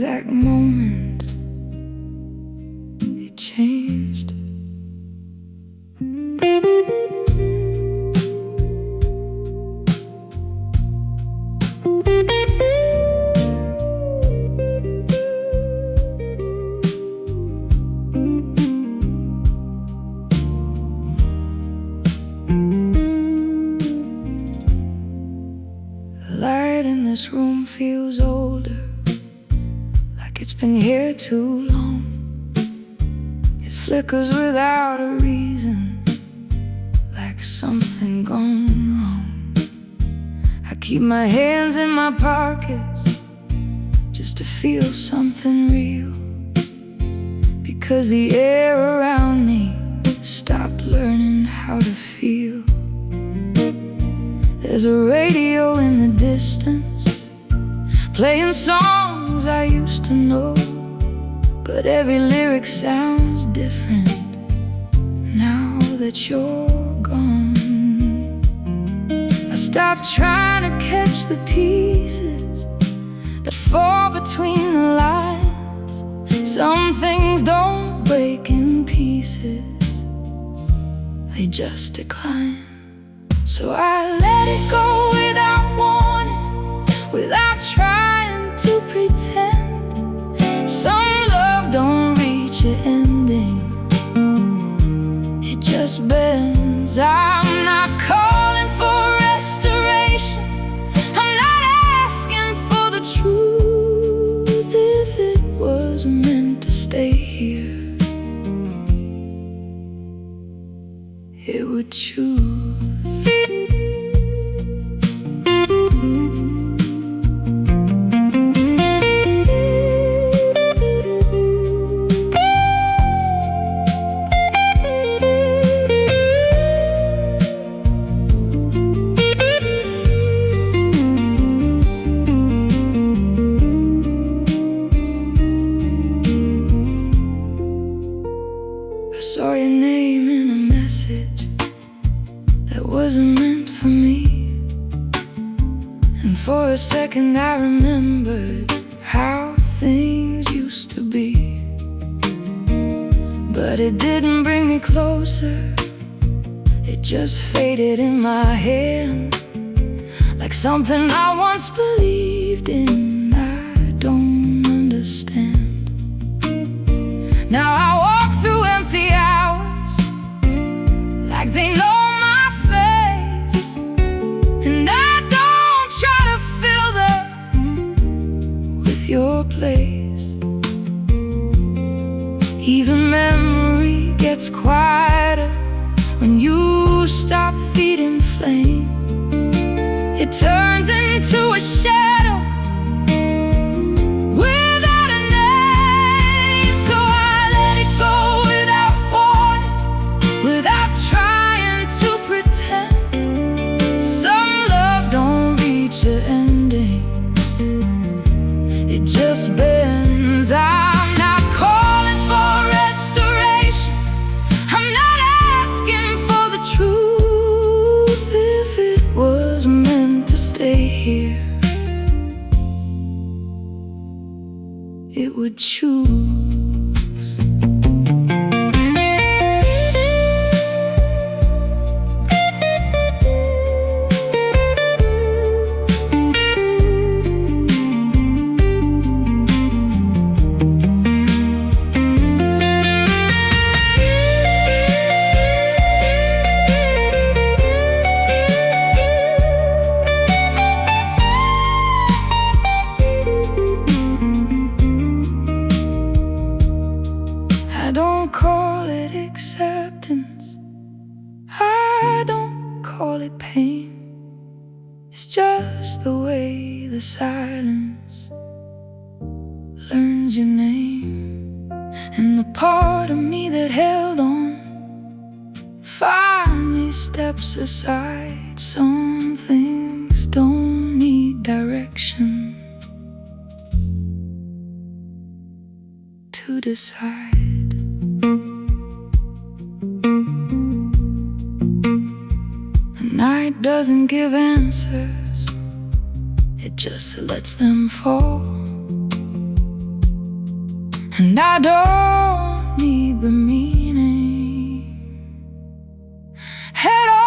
exact moment it changed. The light in this room feels older, like it's been here too long. It flickers without a reason, like something gone wrong. I keep my hands in my pockets just to feel something real, because the air around me stopped learning how to feel. There's a radio in the distance, playing songs I used to know, but every lyric sounds different now that you're gone. I stopped trying to catch the pieces that fall between the lines. Some things don't break in pieces, they just decline. So I let it go without warning, without trying to pretend. Some love don't reach an ending, it just bends. I'm not calling for restoration, I'm not asking for the truth. If it was meant to stay here, it would choose. I saw your name in a message that wasn't meant for me, and for a second I remembered how things used to be. But it didn't bring me closer, it just faded in my hand, like something I once believed in. I don't understand. Now I walk through empty hours like they know my face, and I don't try to fill them with your place. Even memory gets quieter when you stop feeding flame. It turns into a shadow without a name. So I let it go without warning, without trying to pretend. Some love don't reach an ending, it just bends. I'm not calling for restoration, I'm not asking for the truth. If it was meant to stay here, it would choose. I don't call it acceptance, I don't call it pain. It's just the way the silence learns your name. And the part of me that held on finally steps aside. Some things don't need direction to decide. The night doesn't give answers, it just lets them fall. and I don't need the meaning at all.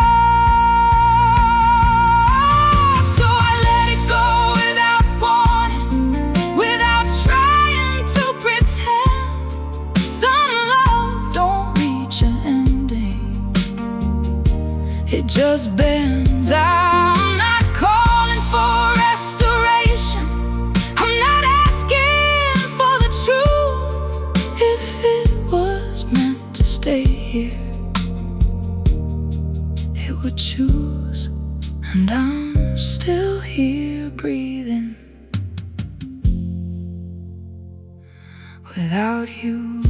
So I let it go without warning, without trying to pretend. Some love don't reach an ending, it just bends. I'm not calling for restoration, I'm not asking for the truth. If it was meant to stay here, it would choose, and I'm still here breathing without you.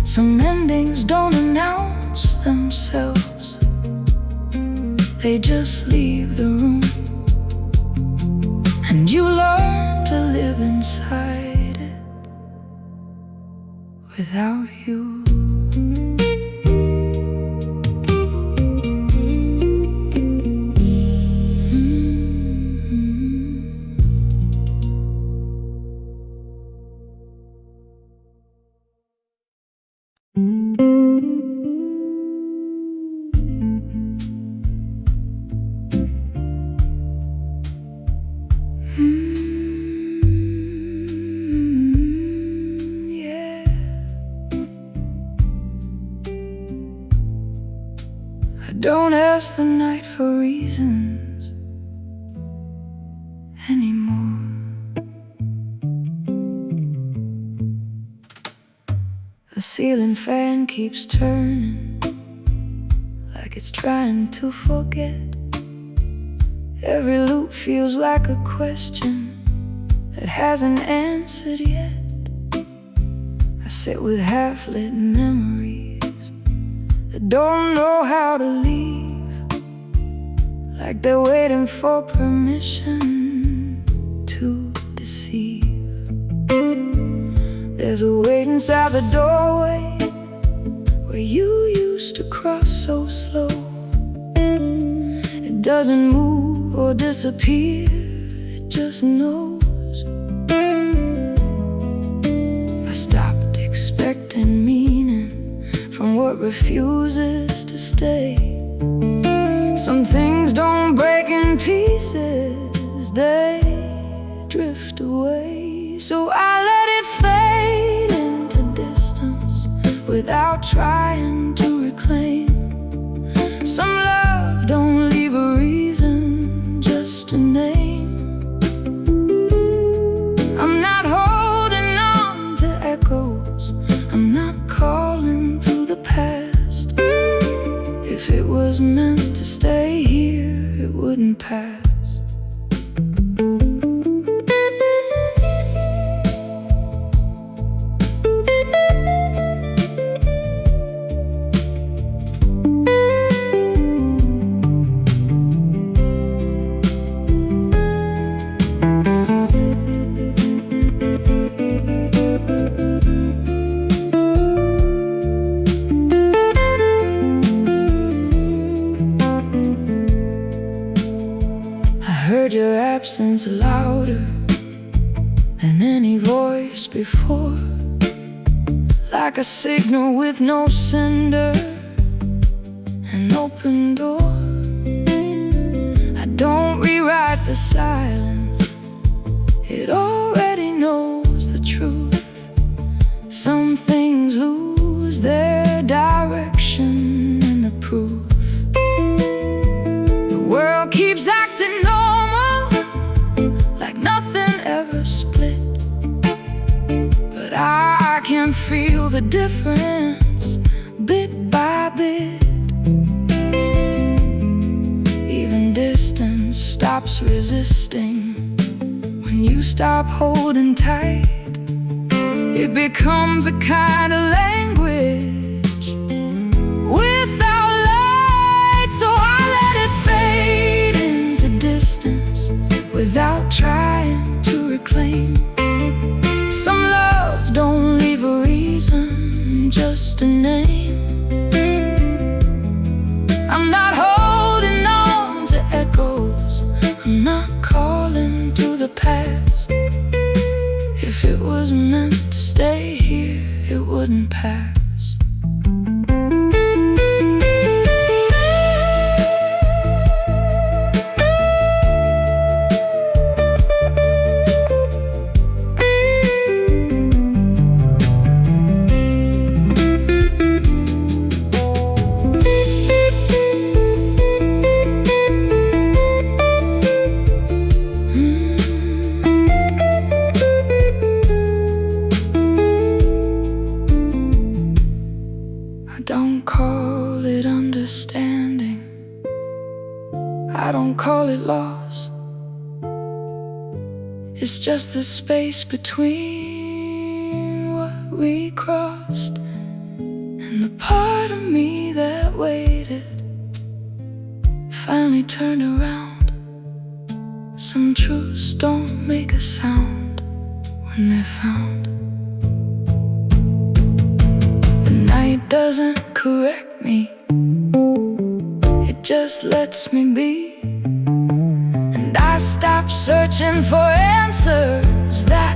Some endings don't announce themselves, they just leave the room, and you learn to live inside it without you. Don't ask the night for reasons anymore. The ceiling fan keeps turning like it's trying to forget. Every loop feels like a question that hasn't answered yet. I sit with half-lit memories that don't know how to leave, like they're waiting for permission to deceive. There's a weight inside the doorway where you used to cross so slow. It doesn't move or disappear, it just knows. I stopped expecting meaning from what refuses to stay. Some things don't break in pieces, they drift away. So I let it fade into distance without trying to reclaim. Some love don't leave a reason, just a name. I'm not holding on to echoes, I'm not calling through the past. If it was meant to stay here, it wouldn't pass. Heard your absence louder than any voice before, like a signal with no sender, an open door. I don't rewrite the silence, it already knows the truth. Some things lose their direction in the proof. The world keeps acting normal, like nothing ever split, but I can feel the difference bit by bit. Even distance stops resisting when you stop holding tight. It becomes a kind of language without light. So I let it fade into distance without trying to reclaim. Some loves don't leave a reason, just a name. I'm not holding on to echoes, I'm not calling through the it lost. It's just the space between what we crossed and the part of me that waited finally turned around. Some truths don't make a sound when they're found. The night doesn't correct me, it just lets me be. And I stop searching for answers that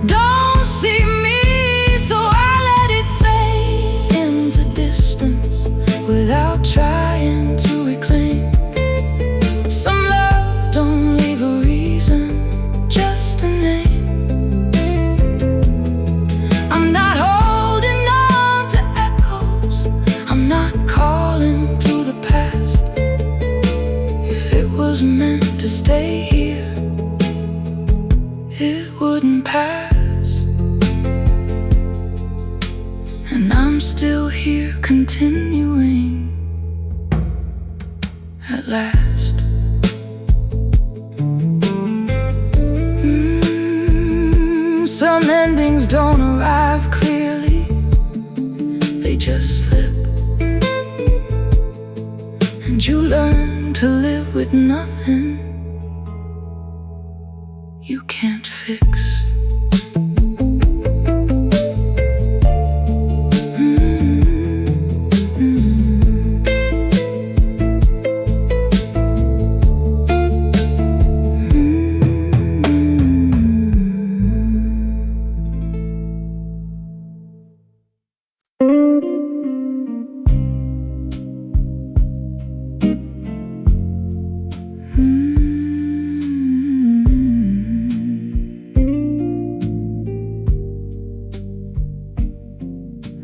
don't see me. So I let it fade into distance without trying to reclaim. Some love don't leave a reason, just a name. I'm not holding on to echoes, I'm not calling through the past. If it was meant to stay here, it wouldn't pass. And I'm still here continuing at last. Some endings don't arrive clearly, they just slip. And you learn to live with nothing you can't fix.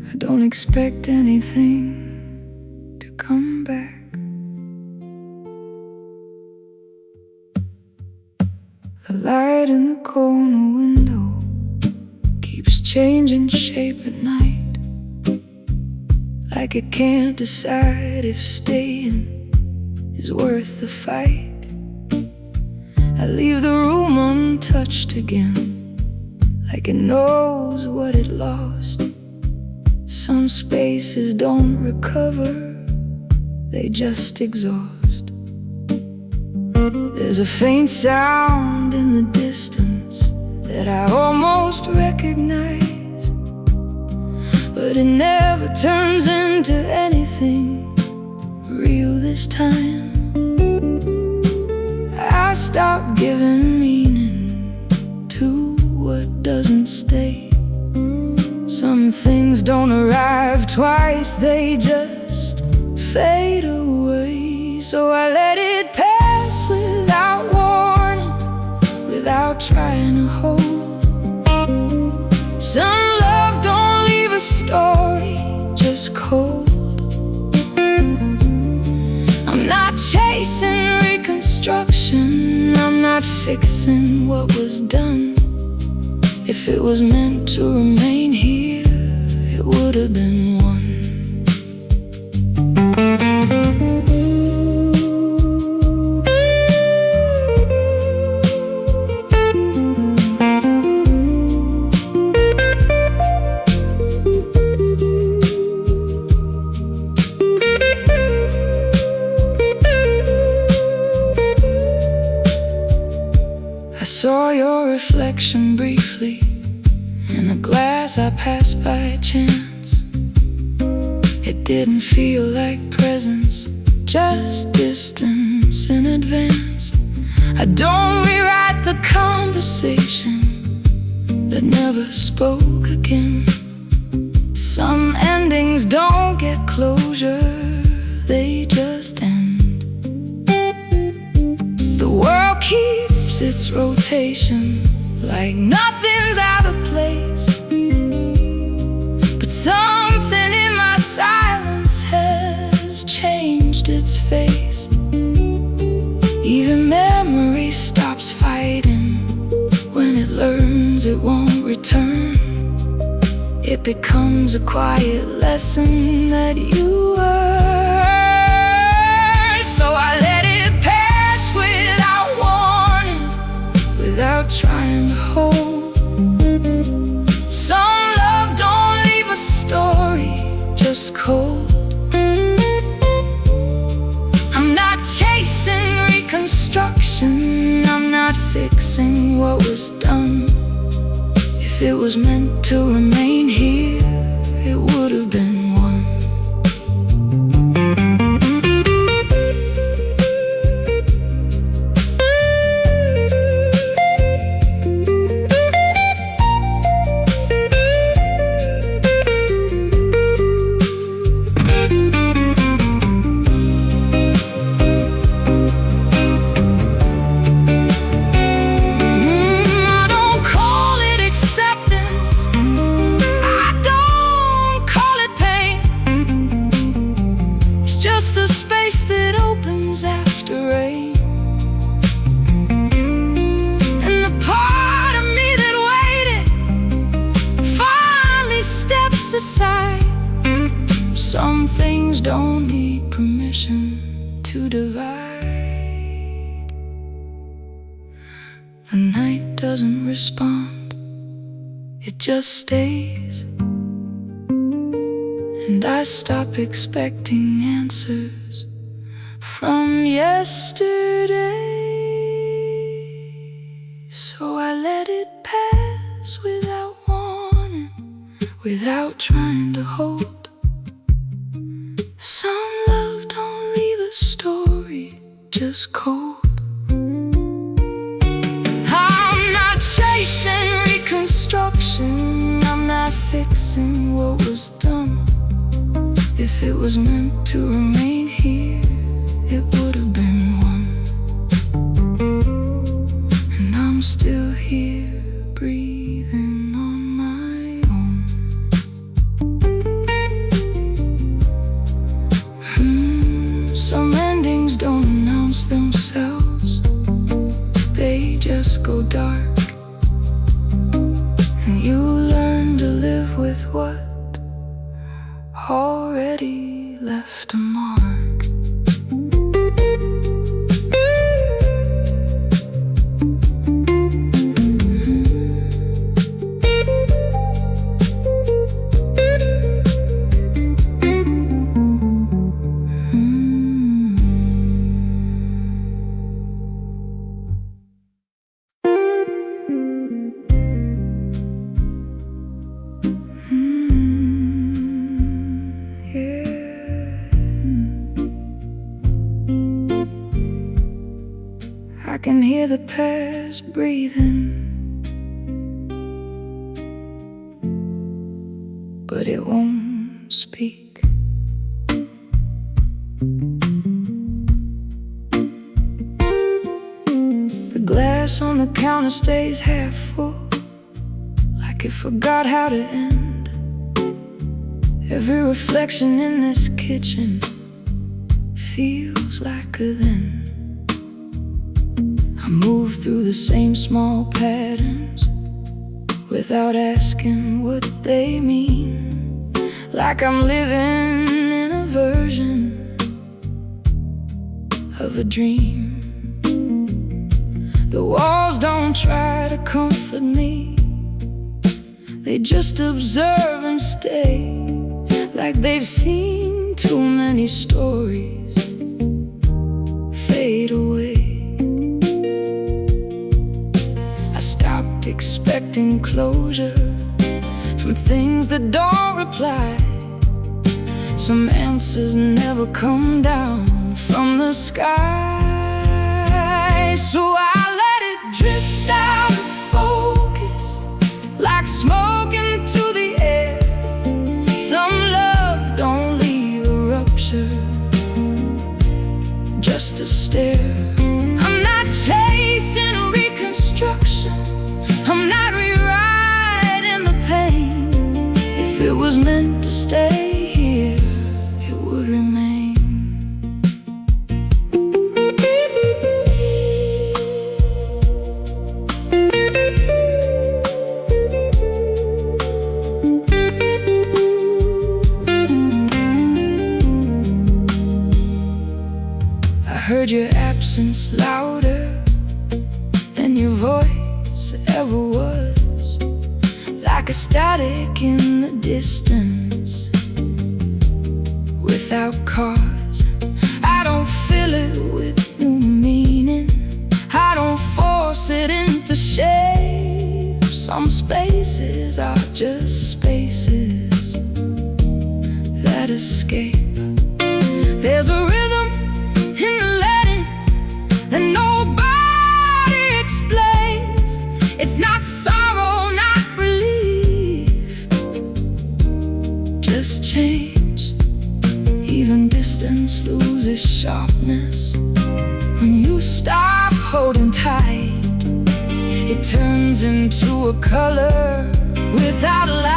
I don't expect anything to come back. The light in the corner window keeps changing shape at night, like it can't decide if staying is worth the fight. I leave the room untouched again, like it knows what it lost. Some spaces don't recover, they just exhaust. There's a faint sound in the distance that I almost recognize, but it never turns into anything real this time. I stop giving meaning to what doesn't stay. Some things don't arrive twice, they just fade away. So I let it pass without warning, without trying to hold. Some love don't leave a story, just cold. I'm not chasing reconstruction, I'm not fixing what was done. If it was meant to remain here, it would have been one. I saw your reflection briefly in a glass I passed by chance. It didn't feel like presence, just distance in advance. I don't rewrite the conversation that never spoke again. Some endings don't get closure, they just end. The world keeps its rotation, like nothing's out of place. But something in my silence has changed its face. Even memory stops fighting when it learns it won't return. It becomes a quiet lesson that you earn. So I let it pass without trying to hold. Some love don't leave a story, just cold. I'm not chasing reconstruction, I'm not fixing what was done. If it was meant to remain here, it would have been one. Aside. Some things don't need permission to divide. The night doesn't respond, it just stays. And I stop expecting answers from yesterday. So I let it pass without warning, without trying to hold. Some love don't leave a story, just cold. I'm not chasing reconstruction, I'm not fixing what was done. If it was meant to remain here, it would have been one. And I'm still here, breathing on my own. Some endings don't announce themselves, they just go dark. And you learn to live with what already left a mark. I can hear the past breathing, but it won't speak. The glass on the counter stays half full, like it forgot how to end. Every reflection in this kitchen feels like a then. I move through the same small patterns without asking what they mean, like I'm living in a version of a dream. The walls don't try to comfort me, they just observe and stay, like they've seen too many stories fade away. Expecting closure from things that don't reply. Some answers never come down from the sky. So I let it drift out of focus, like smoke into the air. Some love don't leave a rupture, just a stare. I'm not chasing reconstruction, I'm not rewriting the pain. If it was meant to stay here, it would remain. back in the distance without cause. I don't fill it with new meaning, I don't force it into shape. Some spaces are just spaces that escape. There's a rhythm in the letting that nobody explains. It's not sorrow, not relief, just change. Even distance loses sharpness when you stop holding tight. It turns into a color without light.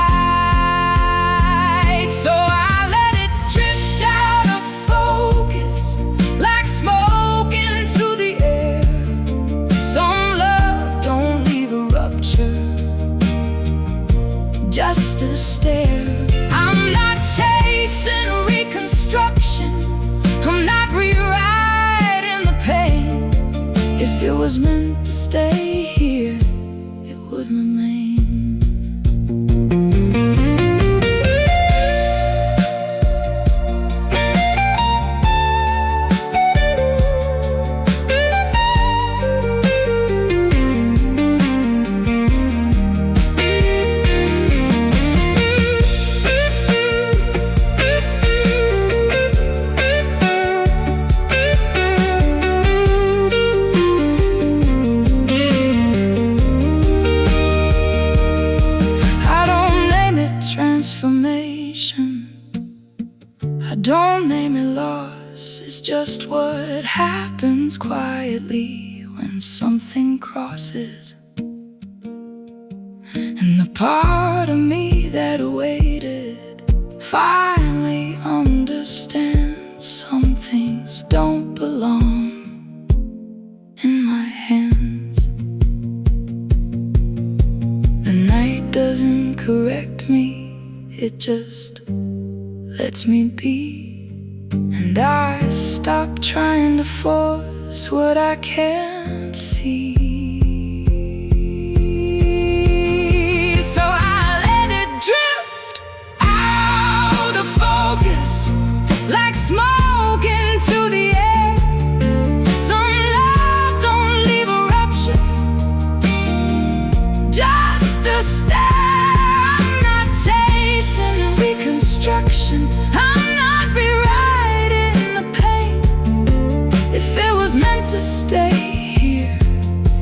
So I let it drift out of focus like smoke into the air. Some love don't leave a rupture, just a stare. I'm not chasing reconstruction, I'm not rewriting the pain. If it was meant to stay here, it would remain. I don't name it loss, it's just what happens quietly when something crosses. And the part of me that waited finally understands some things don't belong in my hands. The night doesn't correct me, it just lets me be. And I stop trying to force what I can't see. So I let it drift out of focus like smoke into the air. Some love don't leave a rupture, just a stare. I'm not chasing reconstruction, I'm not rewriting the pain. If it was meant to stay here,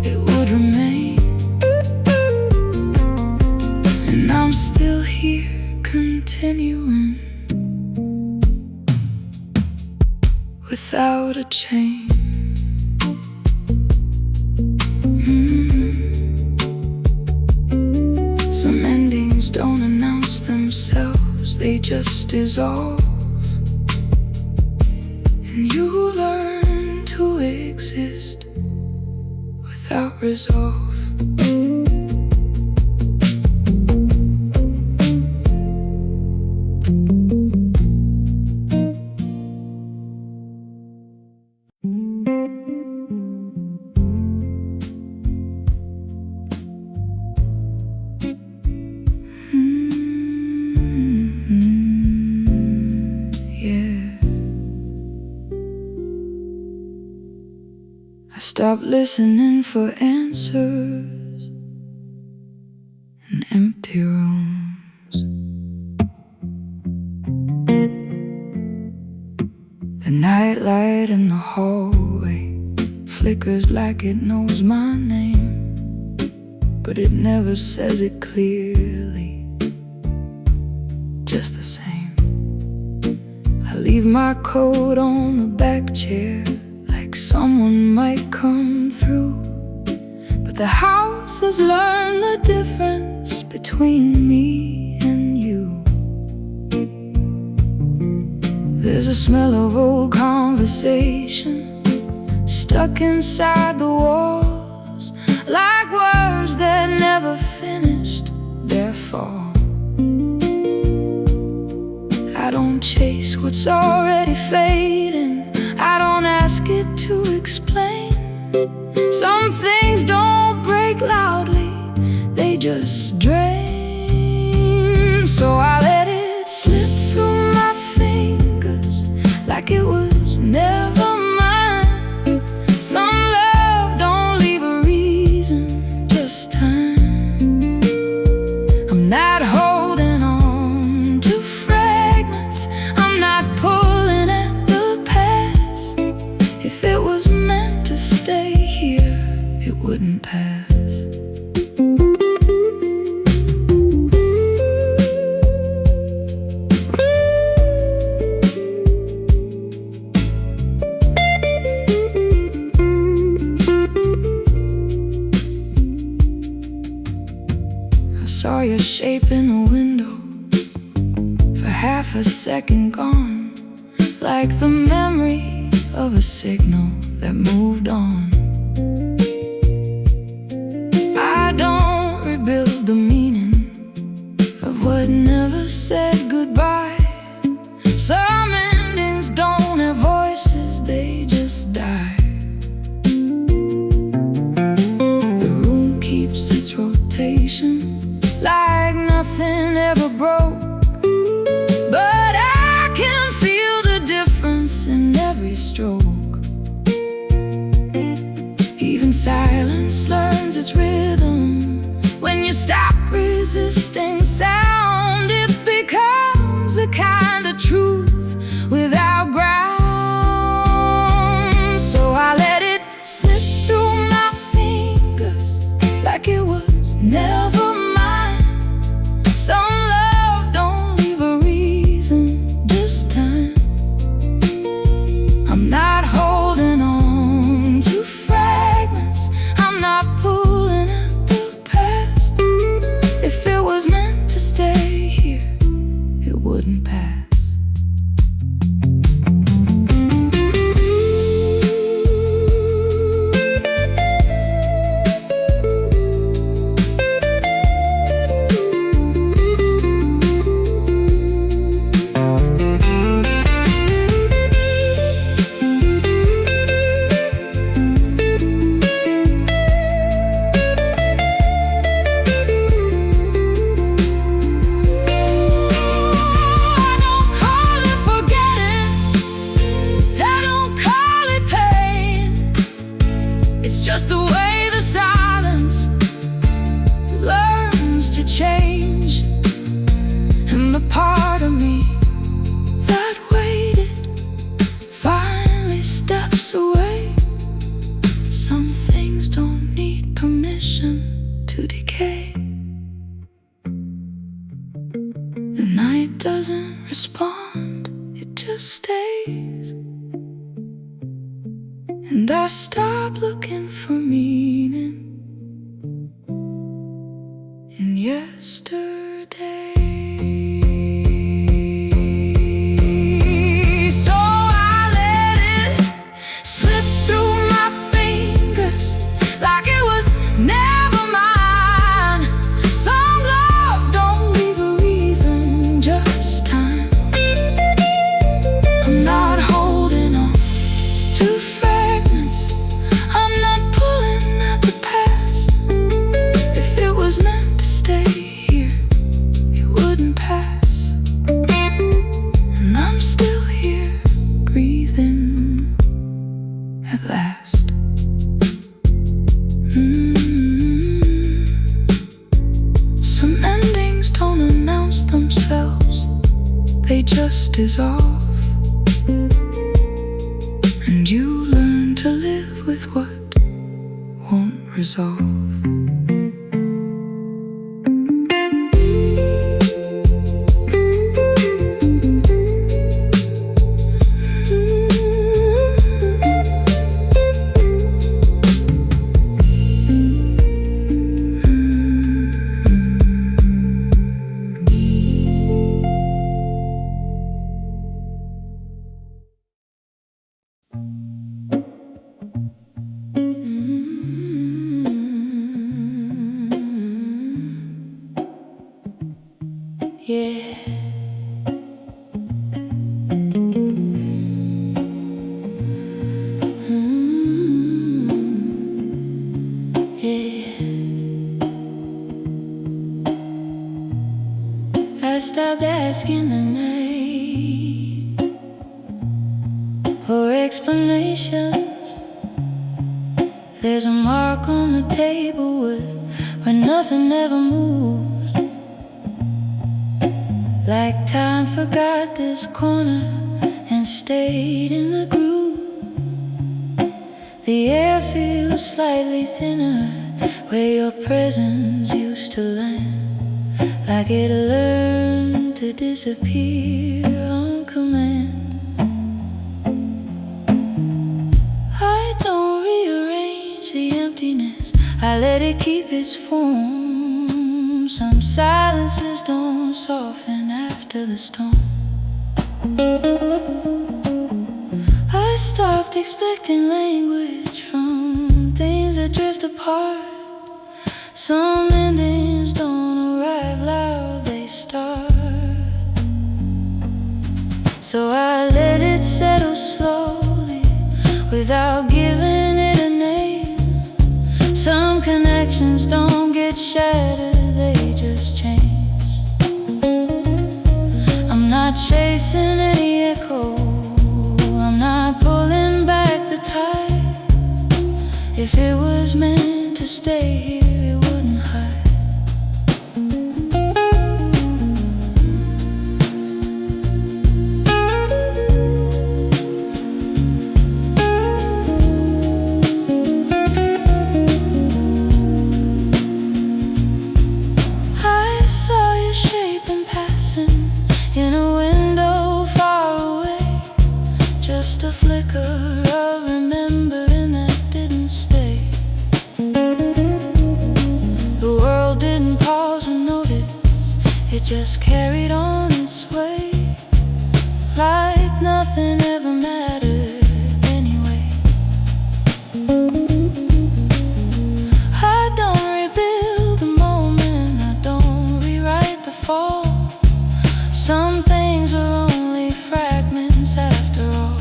it would remain. And I'm still here, continuing without a change. Some endings don't announce themselves, they just dissolve. And you learn to exist without resolve. I stopped listening for answers in empty rooms. The nightlight in the hallway flickers like it knows my name, but it never says it clearly, just the same. I leave my coat on the back chair like someone might come through, but the house has learned the difference between me and you. There's a smell of old conversation stuck inside the walls, like words that never finished their fall. I don't chase what's already fading, I don't ask it to explain. Some things don't break loudly, they just drain. it wouldn't pass. I saw your shape in the window, for half a second gone, like the memory of a signal that moved on. I don't rebuild the meaning of what never said goodbye. Some endings don't have voices, they just die. The room keeps its rotation like nothing ever broke, but I can feel the difference in every stroke. Even silence learns its rhythm. When you stop resisting sound, it becomes a kind of truth without ground. So I let it slip through my fingers like it was never mine. Some love don't leave a reason, just time. I'm not holding on to fragments, I'm not pulling at the past. If it was meant to stay here, it wouldn't pass. It's just the way the silence learns to change. And the part of me that waited finally steps away. Some things don't need permission to decay. The night doesn't respond, it just stays. And I stop looking for meaning in yesterday. So I let it slip through my fingers like it was never mine. Some love don't leave a reason, just time. I'm not holding on to fragments, I'm not pulling at the past. If it was meant to stay here, it wouldn't pass. And I'm still here, breathing at last. Some endings don't announce themselves, they just dissolve. And you learn to live with what won't resolve. Yeah. Yeah. I stopped asking the night for explanations. There's a mark on the table where nothing ever moves. Like time forgot this corner and stayed in the groove. The air feels slightly thinner where your presence used to land, like it learned to disappear on command. I don't rearrange the emptiness, I let it keep its form. Some silences don't soften after the storm. I stopped expecting language from things that drift apart. Some endings don't arrive loud, they start. So I let it settle slowly without giving it a name. Some connections don't get shattered, they just change. I'm not chasing any echo, I'm not pulling back the tide. If it was meant to stay here, it wouldn't hide. I saw your shape in passing in a window far away, just a flicker of remembering that didn't stay. The world didn't pause or notice, it just carried on its way, like nothing ever mattered anyway. I don't rebuild the moment, I don't rewrite the fall. Some things are only fragments after all.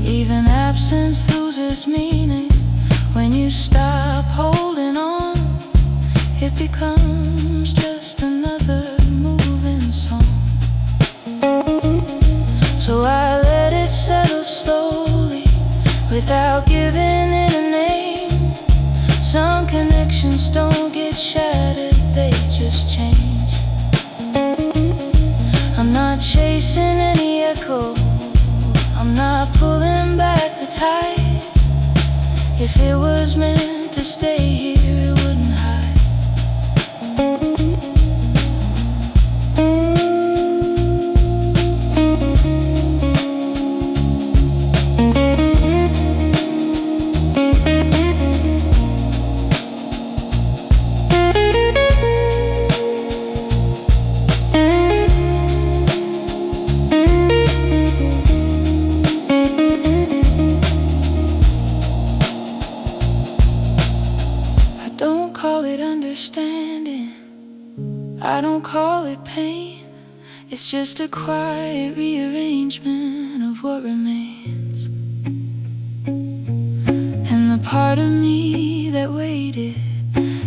Even absence loses meaning when you stop holding on. It becomes just another moving song. So I let it settle slowly without giving it a name. Some connections don't get shattered, they just change. I'm not chasing any echo, I'm not pulling back the tide. If it was meant to stay here, it wouldn't hide. Call it understanding, I don't call it pain. It's just a quiet rearrangement of what remains. And the part of me that waited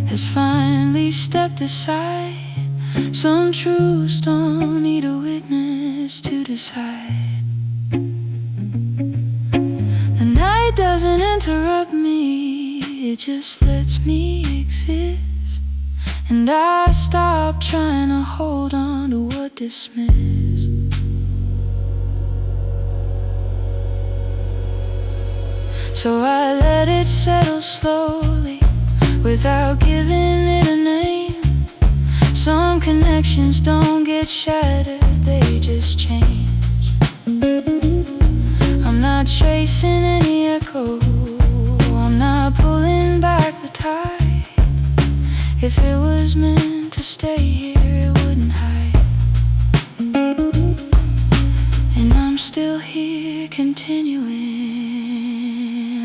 has finally stepped aside. Some truths don't need a witness to decide. The night doesn't interrupt me, it just lets me exist. And I stop trying to hold on to what dismissed. So I let it settle slowly without giving it a name. Some connections don't get shattered, they just change. I'm not chasing any echo, I'm not pulling back the tide. If it was meant to stay here, it wouldn't hide. And I'm still here continuing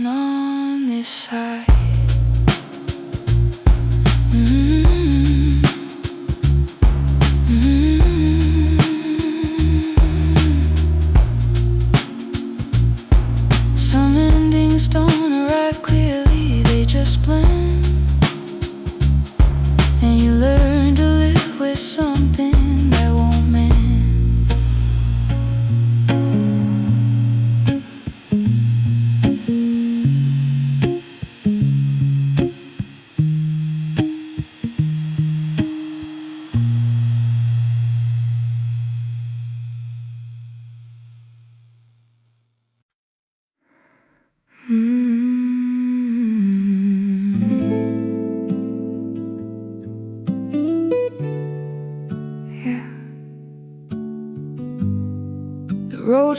on this side. Some endings don't arrive clearly, they just blend. And you learn to live with something that won't mend.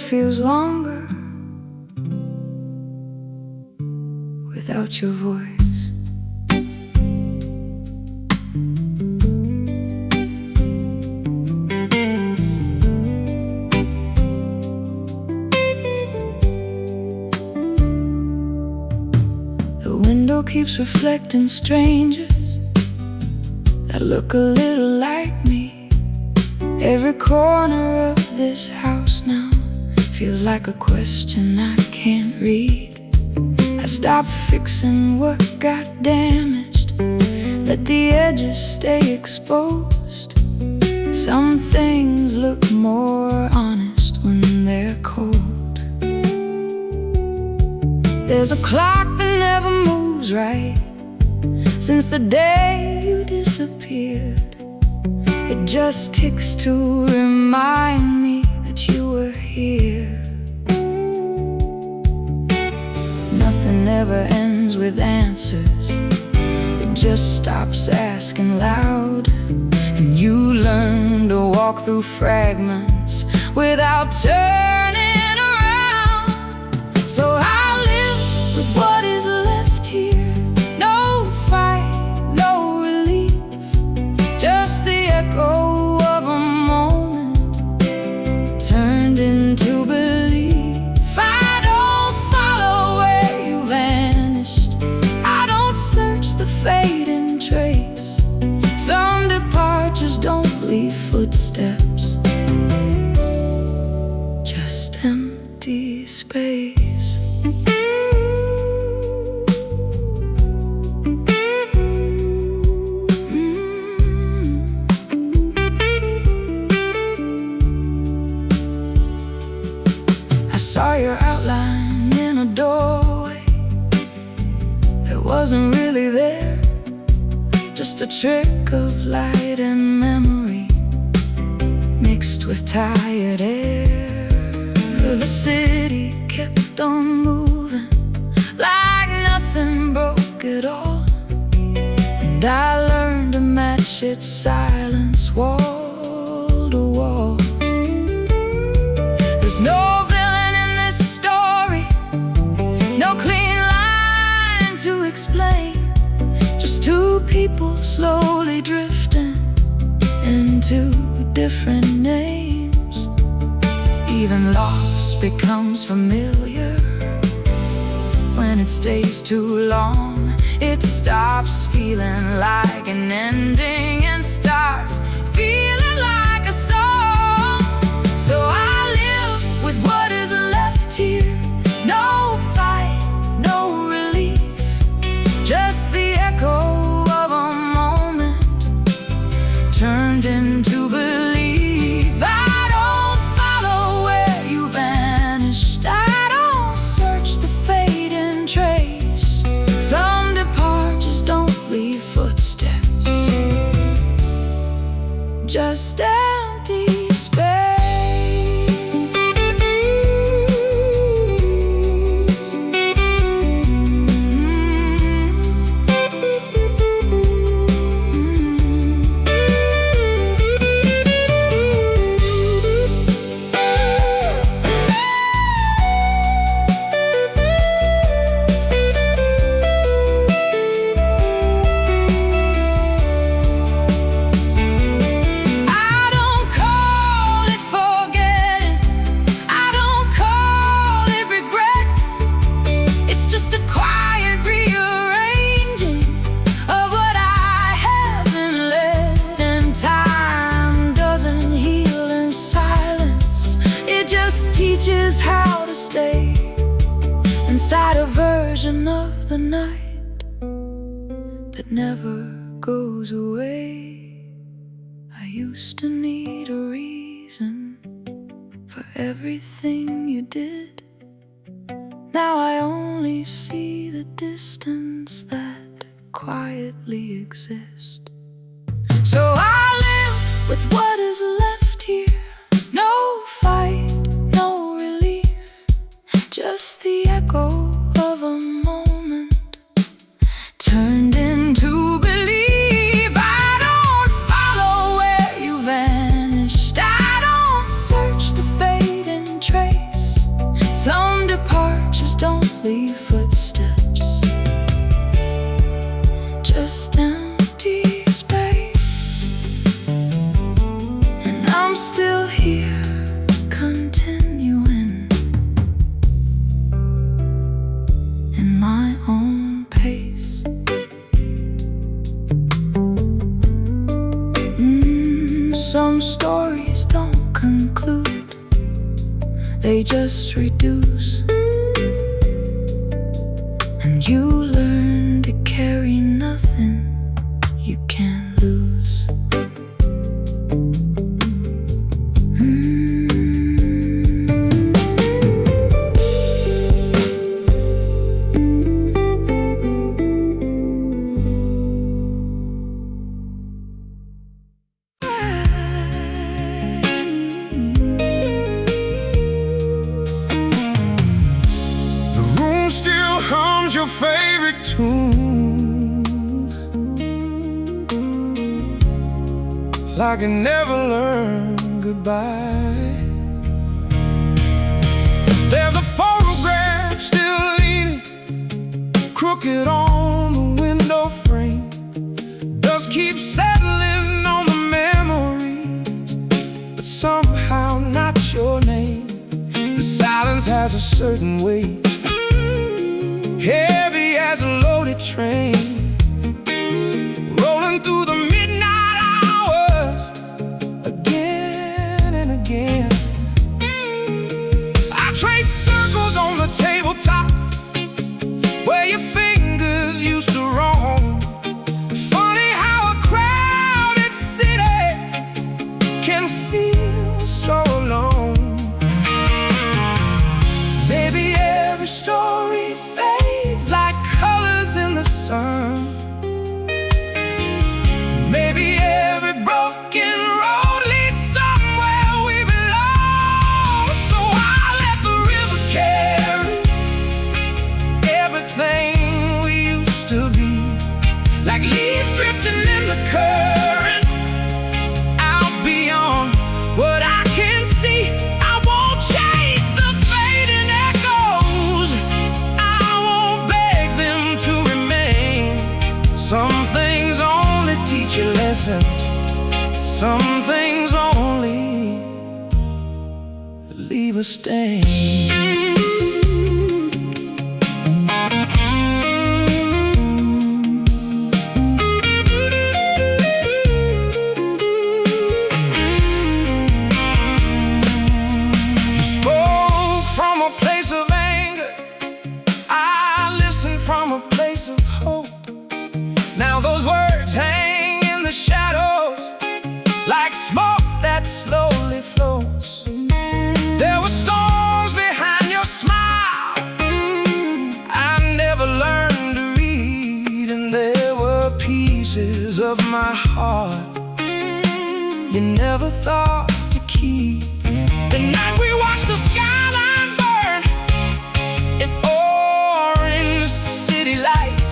feels longer without your voice. The window keeps reflecting strangers that look a little like me. Every corner of this house now feels like a question I can't read. I stopped fixing what got damaged, let the edges stay exposed. Some things look more honest when they're cold. There's a clock that never moves right since the day you disappeared. It just ticks to remind me that you were here. Nothing ever ends with answers, it just stops asking loud. And you learn to walk through fragments without turning around. So I live with what is left here. No fight, no relief, just the echo of a moment turned into belief. I don't follow where you vanished, I don't search the fading trace. Some departures don't leave footsteps, just empty space. I saw your outline in a doorway that wasn't really there, just a trick of light and memory mixed with tired air. The city kept on moving like nothing broke at all, and I learned to match its silence wall to wall. There's no villain in this story, no clean line to explain, just two people slowly drifting into different names. Even loss becomes familiar when it stays too long. It stops feeling like an ending and starts feeling like a song. So I live with what is left here. No fight, no relief, just the echo of a moment turned into belief. I don't follow where you vanished, I don't search the fading trace. Some departures don't leave footsteps, just empty space. Teaches how to stay inside a version of the night that never goes away. I used to need a reason for everything you did. Now I only see the distance that quietly exists. So I live with what is left here. No fight, no relief, just the echo of a moment turned into belief. I don't follow where you vanished, I don't search the fading trace. they just reduce, and you learn to carry nothing you can't lose. Your favorite tune, like I never learned goodbye. There's a photograph still leaning crooked on the window frame. Dust keeps settling on the memories, but somehow not your name. The silence has a certain weight, heavy as a loaded train, rolling through the midnight hours again and again. I trace circles on the tabletop where your fingers used to roam. Funny how a crowded city can feel so alone. Maybe every story fades like colors in the sun. Maybe every broken road leads somewhere we belong. So I let the river carry everything we used to be, like leaves drifting in the current, out beyond what I can see. I won't chase the fading echoes, I won't beg them to remain. Some things only teach you lessons, some things only leave a stain. From a place of hope, now those words hang in the shadows like smoke that slowly floats. There were storms behind your smile I never learned to read, and there were pieces of my heart you never thought to keep. The night we watched the skyline burn in orange city light,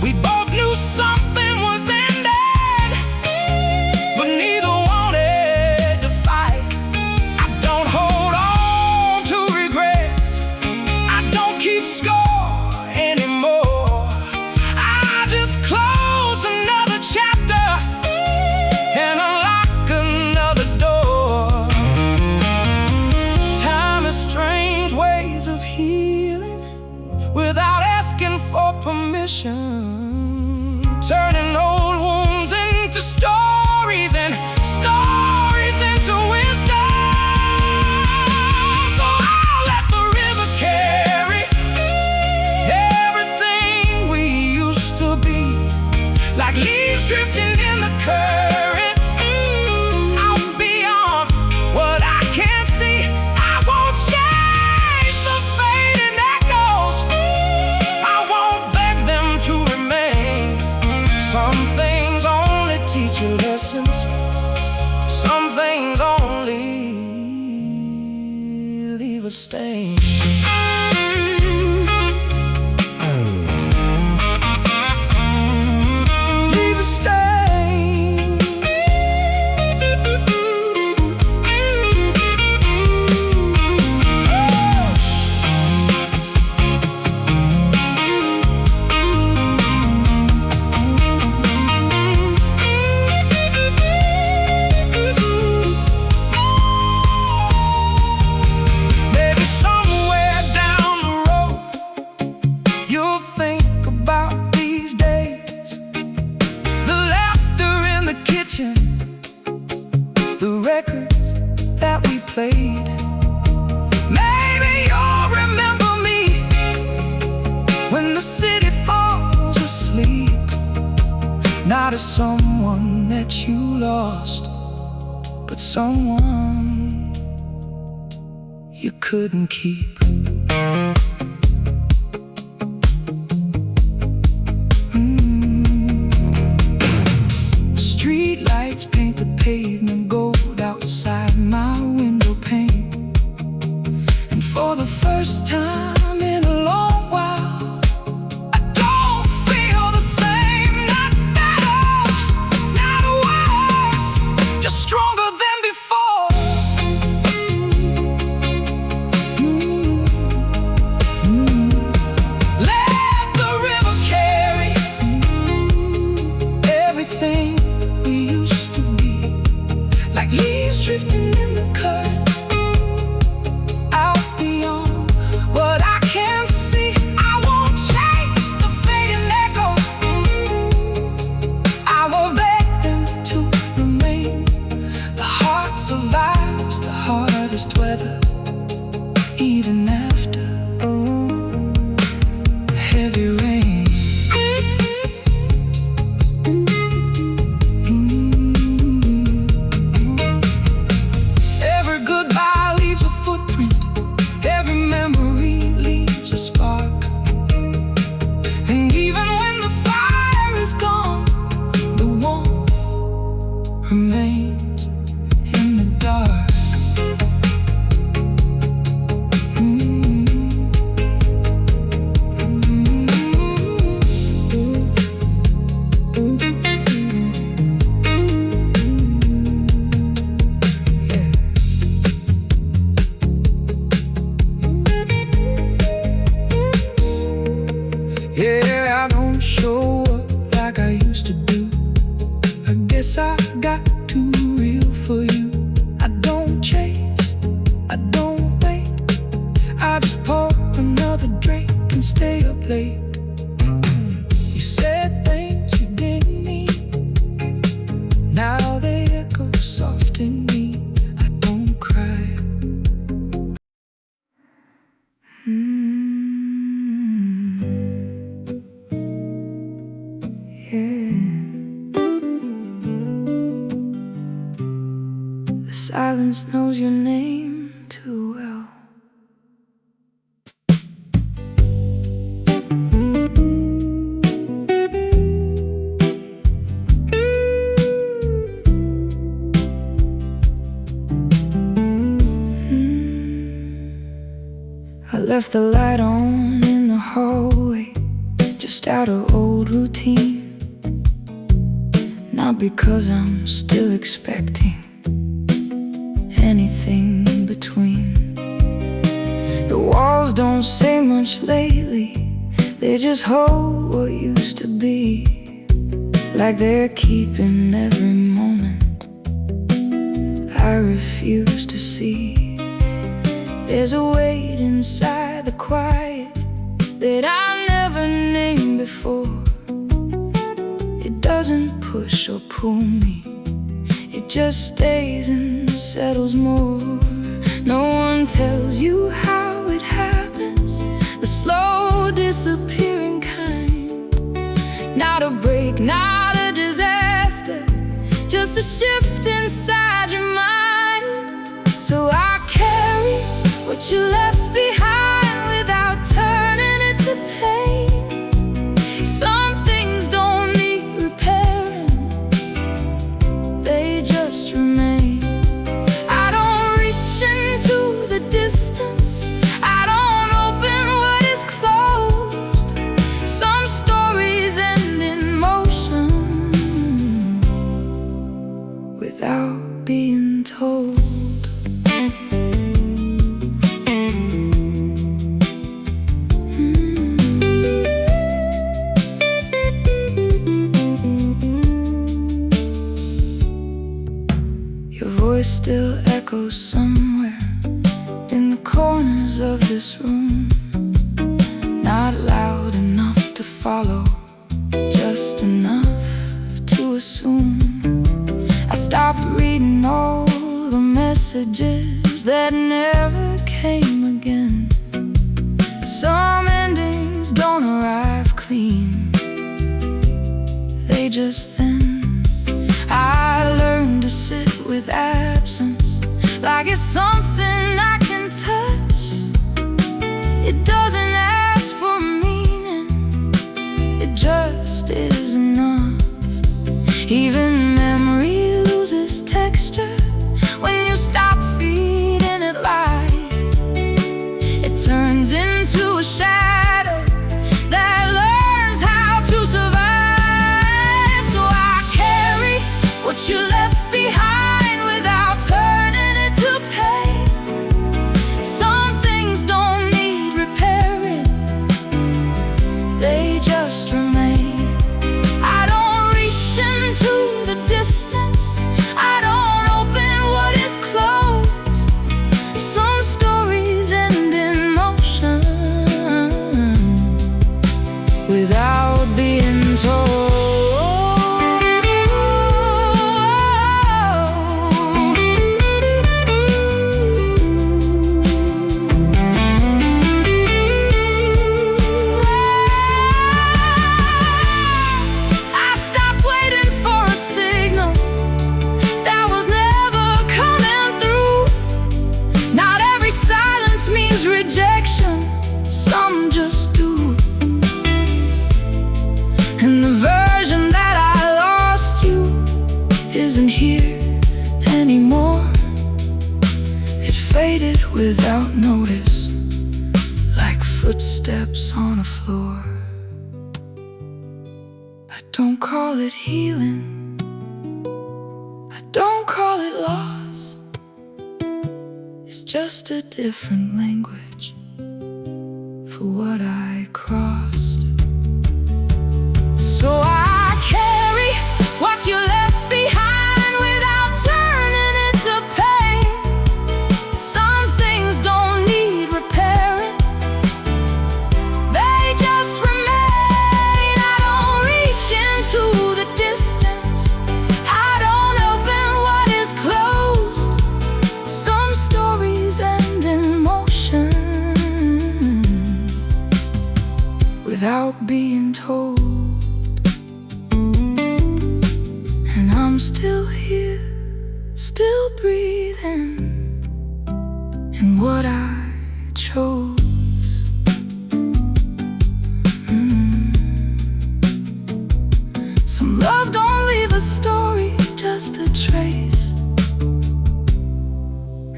we both knew something was ending, but neither wanted to fight. I don't hold on to regrets, I don't keep score anymore. I just close another chapter and unlock another door. Time has strange ways of healing without asking for permission, turning old wounds into stories and stories into wisdom. So I'll let the river carry everything we used to be, like leaves drifting in the current, out beyond what I can't see. I won't chase the fading echoes, I won't beg them to remain. Some things only teach you lessons, some things only leave a stain. Leave a stain. Maybe someone not a someone that you lost, but someone you couldn't keep. Street lights paint the pavement gold outside my window pane, and for the first time in a long while, I don't feel the same. Not better, not worse, just stronger than before. Let the river carry everything we used to be, like leaves drifting in the current, out beyond what I can see. I won't chase the fading echo, I won't beg them to remain. The heart survives the hardest weather, even after heavy rain. Every goodbye leaves a footprint, every memory leaves a spark. And even when the fire is gone, the warmth remains in the dark. Yeah, I don't show up like I used to do. I guess I got too real for you. I don't chase, I don't wait, I just pour another drink and stay up late. You said things you didn't mean, now they echo soft in me. I don't cry. The silence knows your name too well. I left the light on in the hallway, just out of old routine. Not because I'm still expecting anything between. The walls don't say much lately, they just hold what used to be, like they're keeping every moment I refuse to see. There's a weight inside the quiet that I never named before. It doesn't push or pull me, it just stays and settles more. No one tells you how it happens, the slow disappearing kind. Not a break, not a disaster, just a shift inside your mind. So I carry what you left behind without turning it to pain. Some things don't need repairing, they just remain. I don't reach into the distance, I don't open what is closed. Some stories end in motion without being told. Your voice still echoes somewhere in the corners of this room. Not loud enough to follow, just enough to assume. I stopped reading all the messages that never came again. Some endings don't arrive clean, they just then to sit with absence, like it's something I can touch. It doesn't ask for meaning, it just is enough. Even memory loses texture when you stop feeding it light. It turns into a shadow that learns how to survive. So I carry what you left behind without turning it to pain. Some things don't need repairing, they just remain. I don't reach into the distance, I don't open what is closed. Some stories end in motion without being told. Rejection, some just do. And the version that I lost you isn't here anymore. It faded without notice, like footsteps on a floor. I don't call it healing, I don't call it loss. It's just a different language for what I crossed. So I carry what you left behind without turning it to pain. Some things don't need repairing, they just remain. I don't reach into the distance, I don't open what is closed. Some stories end in motion without being told. And I'm still here, still breathing in what I chose. Some love don't leave a story, just a trace,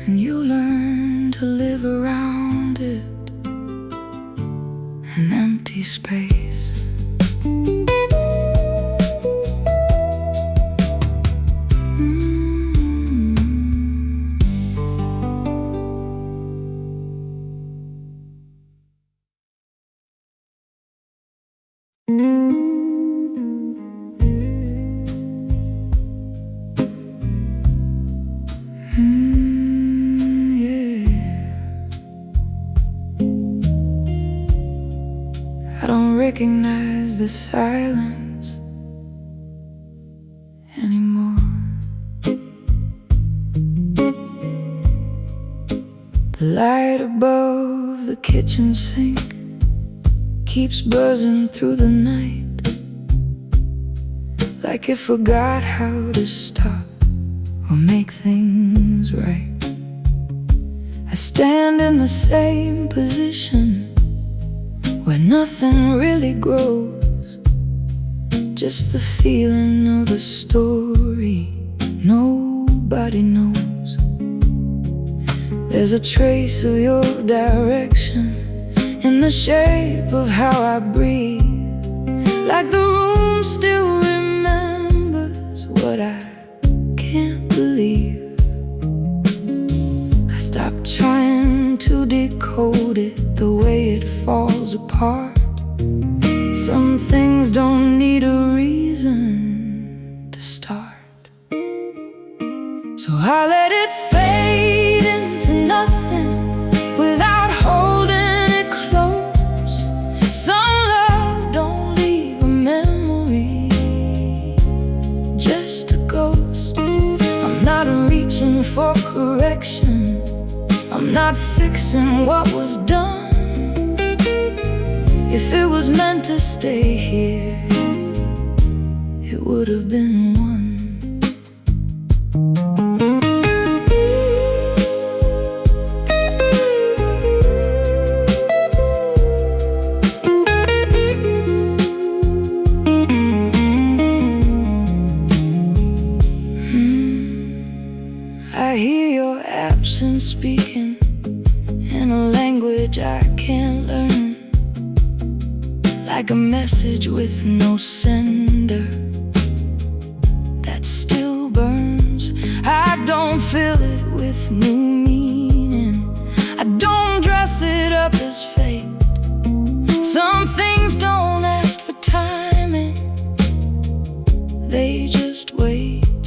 and you learn to live around it, an empty space. I don't recognize the silence anymore. The light above the kitchen sink keeps buzzing through the night, like it forgot how to stop or make things right. I stand in the same position where nothing really grows, just the feeling of a story nobody knows. There's a trace of your direction in the shape of how I breathe, like the room still remembers what I can't believe. I stopped trying to decode it, the way it falls apart. Some things don't need a reason to start. So I let it fade into nothing without holding it close. Some love don't leave a memory, just a ghost. I'm not reaching for correction, I'm not fixing what was done. If it was meant to stay here, it would have been one. with no sender that still burns. I don't fill it with new meaning. I don't dress it up as fate. Some things don't ask for timing, they just wait.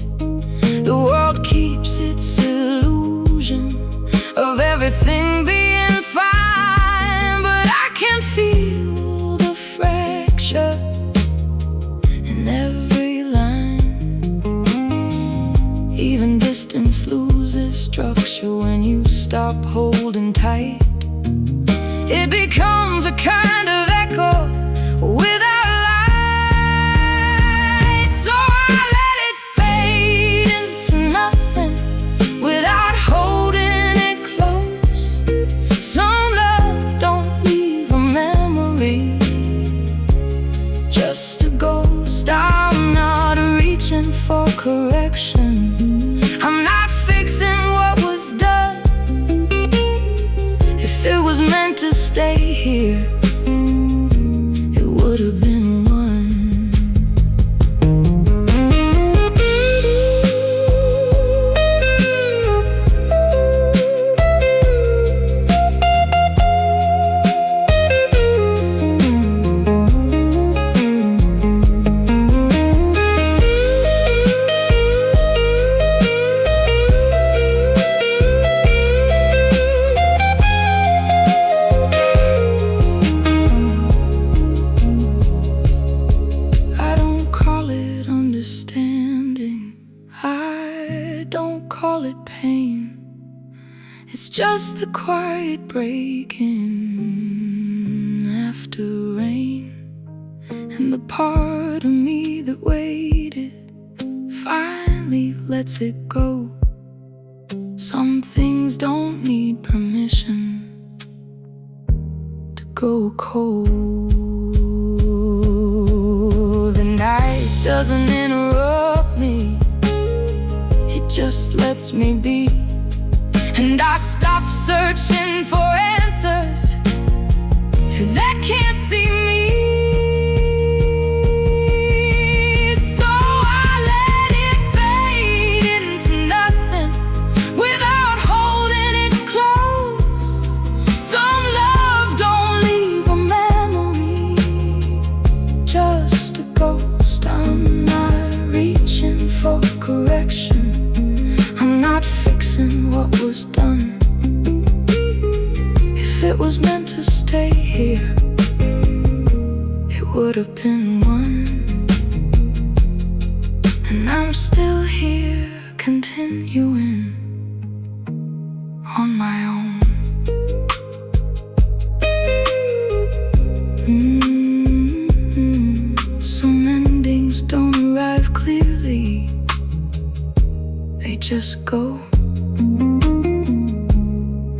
The world keeps its illusion of everything being fine, but I can feel the fracture in every line. Even distance loses structure when you stop holding tight. It becomes a kind of echo without light. So I let it fade into nothing without holding it close. Some love don't leave a memory, just a ghost. I'm not reaching for correction, I'm not fixing what was done. If it was meant to stay here, it would have been one. Call it pain, it's just the quiet breaking after rain. And the part of me that waited finally lets it go. Some things don't need permission to go cold. The night doesn't interrupt me, just lets me be. And I stop searching for answers that can't see me. So I let it fade into nothing without holding it close. Some love don't leave a memory, just a ghost. I'm not reaching for correction, I'm not fixing what was done. If it was meant to stay here, it would have been one. And I'm still here, continuing on my own. Some endings don't arrive clearly, they just go.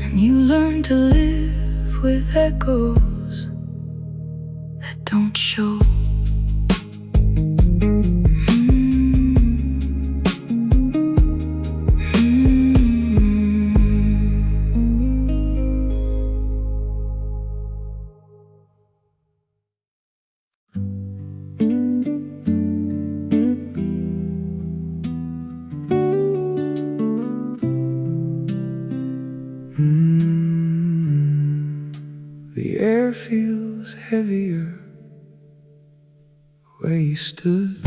And you learn to live with echoes that don't show. The air feels heavier where you stood.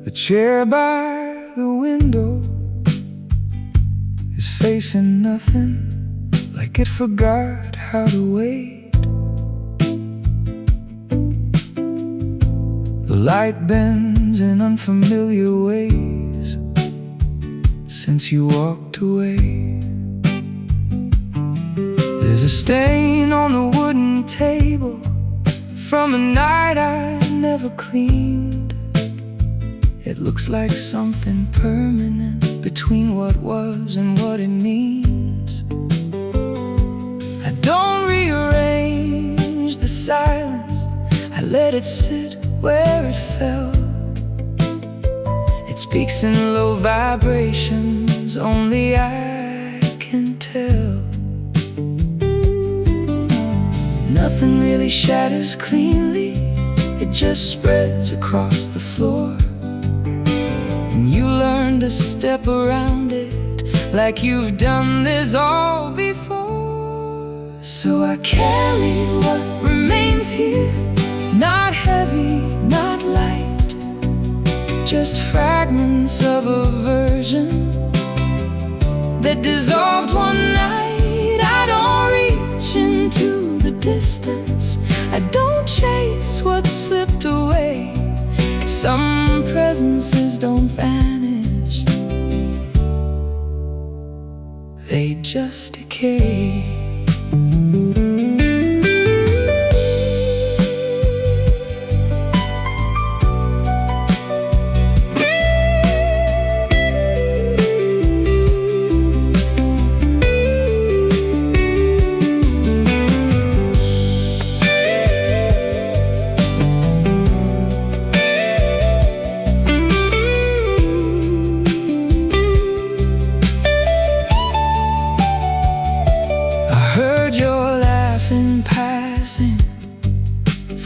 The chair by the window is facing nothing, like it forgot how to wait. The light bends in unfamiliar ways since you walked away. There's a stain on the wooden table from a night I never cleaned. It looks like something permanent between what was and what it means. I don't rearrange the silence, I let it sit where it fell. It's speaks in low vibrations, only I can tell. Nothing really shatters cleanly, it just spreads across the floor. And you learn to step around it like you've done this all before. So I carry what remains here, not heavy, not light, just fragments of a version that dissolved one night. I don't reach into the distance, I don't chase what slipped away. Some presences don't vanish, they just decay.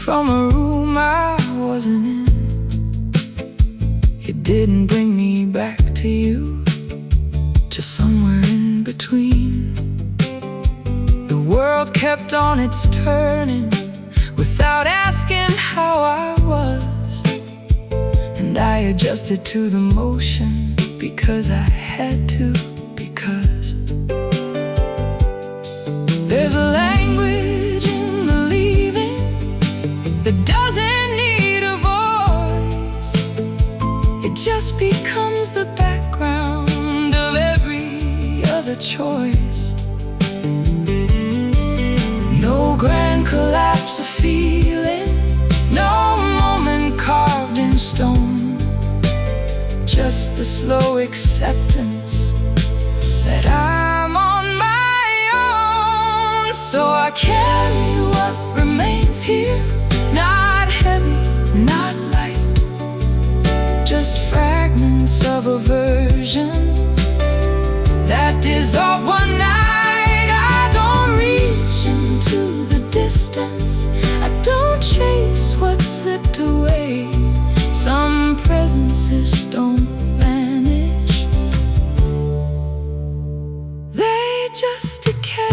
From a room I wasn't in, it didn't bring me back to you, just somewhere in between. The world kept on its turning without asking how I was, and I adjusted to the motion because I had to, because there's a language in the leaving that doesn't need a voice. It just becomes the background of every other choice. No grand collapse of feeling, no moment carved in stone, just the slow acceptance that I'm on my own. So I carry what remains here, not heavy, not light, just fragments of a version that dissolved one night. I don't reach into the distance, I don't chase what slipped away. Some presences don't vanish, they just decay.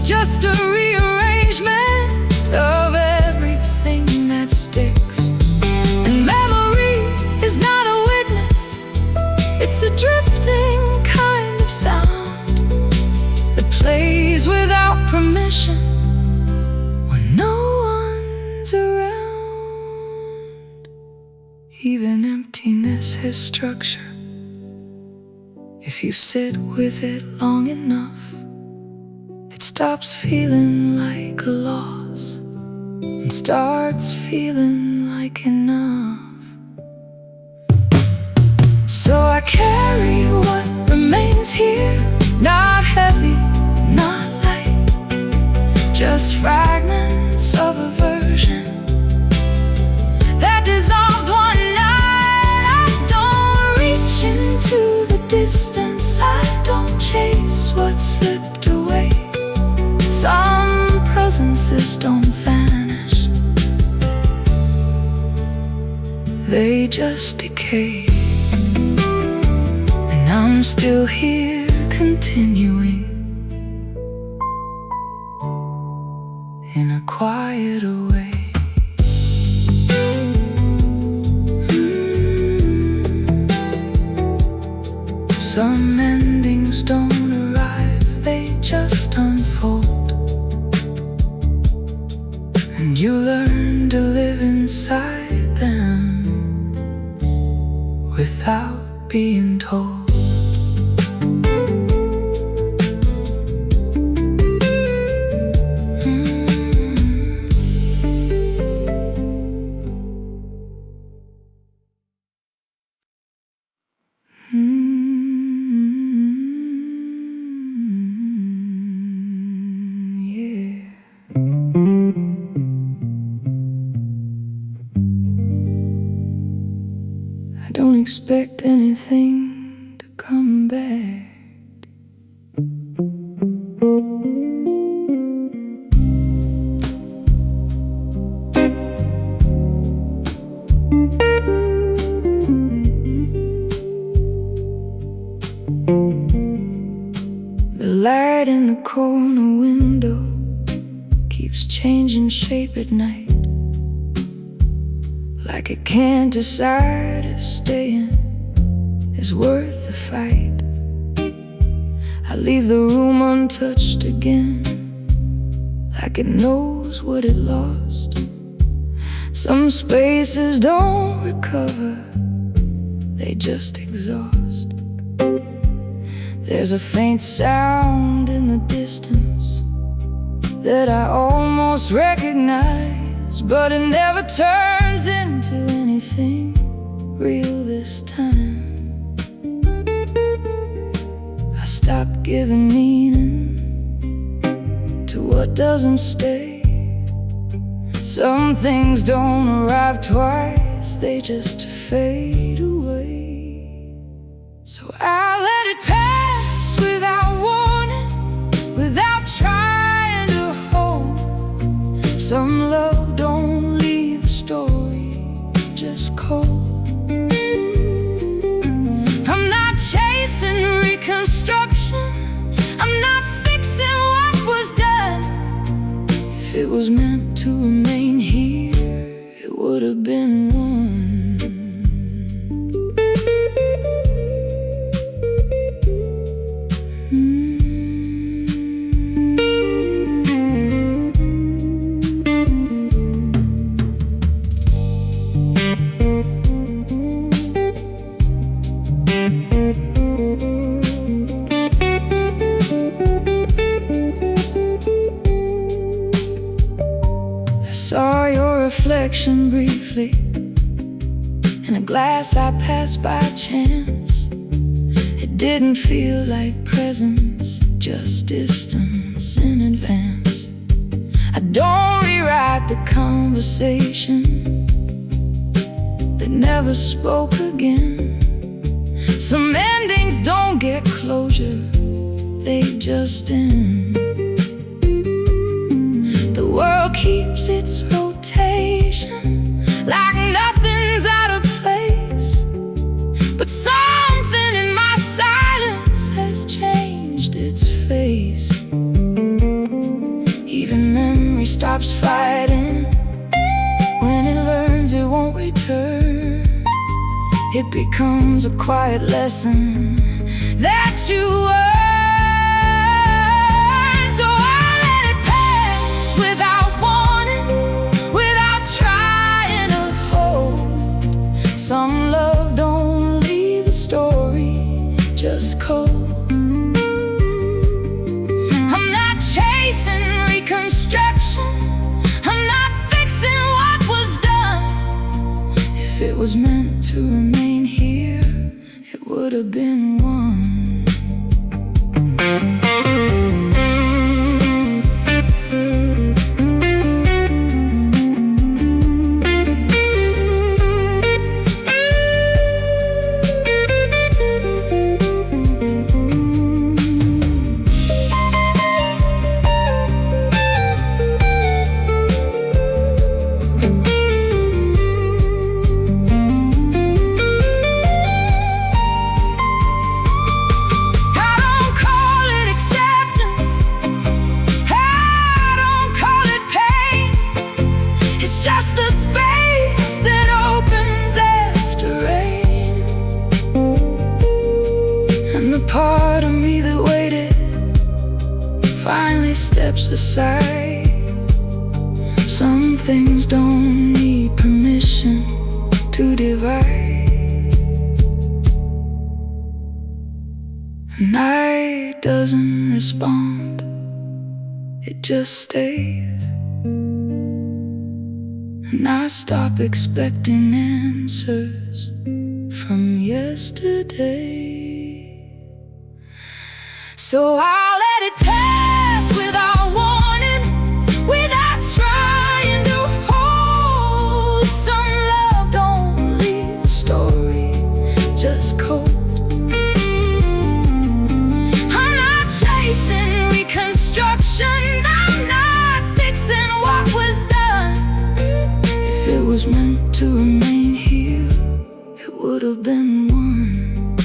Just a rearrangement of everything that sticks. And memory is not a witness, it's a drifting kind of sound that plays without permission when no one's around. Even emptiness has structure if you sit with it long enough. It stops feeling like a loss and starts feeling like enough. So I carry what remains here, not heavy, not light, just fragments of a version that dissolved one night. I don't reach into the distance, I don't chase what slipped away. Some presences don't vanish, they just decay. And I'm still here continuing in a quieter way. Some endings don't arrive, they just unfold. And you learn inside them without being told. I don't expect anything to come back. The light in the corner window keeps changing shape at night, like it can't decide if staying is worth the fight. I leave the room untouched again, like it knows what it lost. Some spaces don't recover, they just exhaust. There's a faint sound in the distance that I almost recognize, but it never turns into anything real this time. I stopped giving meaning to what doesn't stay. Some things don't arrive twice, they just fade away. So I let it pass without warning, without trying to hold. Some love don't leave a story just cold. I'm not chasing reconstruction, I'm not fixing what was done. If it was meant to remain here, it would have been one. I saw your reflection briefly in a glass I passed by chance. It didn't feel like presence, just distance in advance. I don't rewrite the conversation that never spoke again. Some endings don't get closure, they just end. The world keeps its rotation, like nothing's out of place. But something in my silence has changed its face. Even memory stops fighting when it learns it won't return. It becomes a quiet lesson that you earn. So I let it pass without warning, without trying to hold. Some love don't leave a story just cold. I'm not chasing reconstruction, I'm not fixing what was done. If it was meant to remain here, it would have been one. Part of me that waited finally steps aside. Some things don't need permission. respond, it just stays. And I stop expecting answers from yesterday. So I'll let it pass without warning, without trying to hold. Some love don't leave a story just cold. I'm not chasing reconstruction, I'm not fixing what was done. If it was meant to remain here, it would have been one.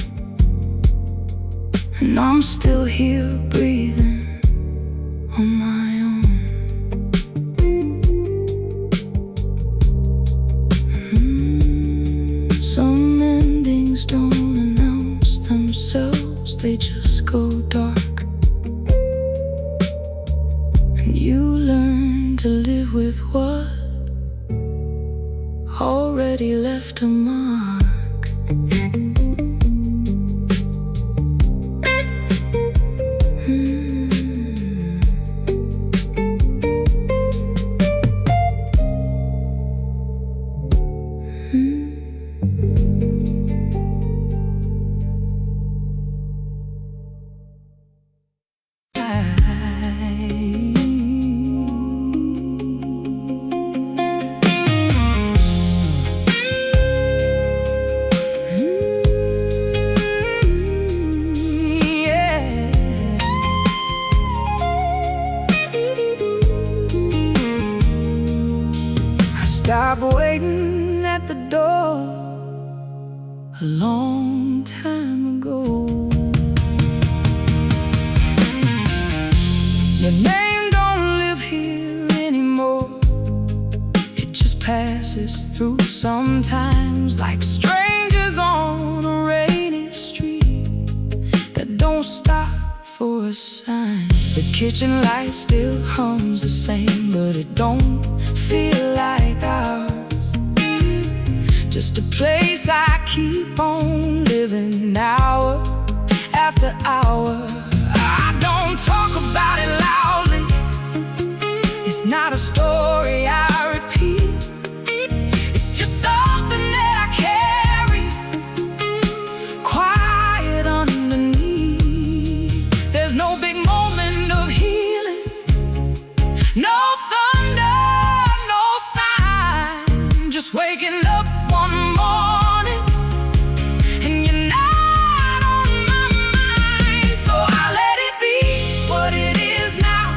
And I'm still here breathing on my own. Some endings don't announce themselves, they just go dark. And you learn to live with what already left a mark. Stop waiting at the door a long time ago. Your name don't live here anymore, it just passes through sometimes, like strangers on a rainy street that don't stop for a sign. The kitchen light still hums the same, but it don't feel like ours. Just a place I keep on living hour after hour. I don't talk about it loudly, it's not a story I repeat. It's just something that I carry quiet underneath. There's no big moment of healing, no thunder, no sign, just waking up one morning and you're not on my mind. So I let it be what it is now,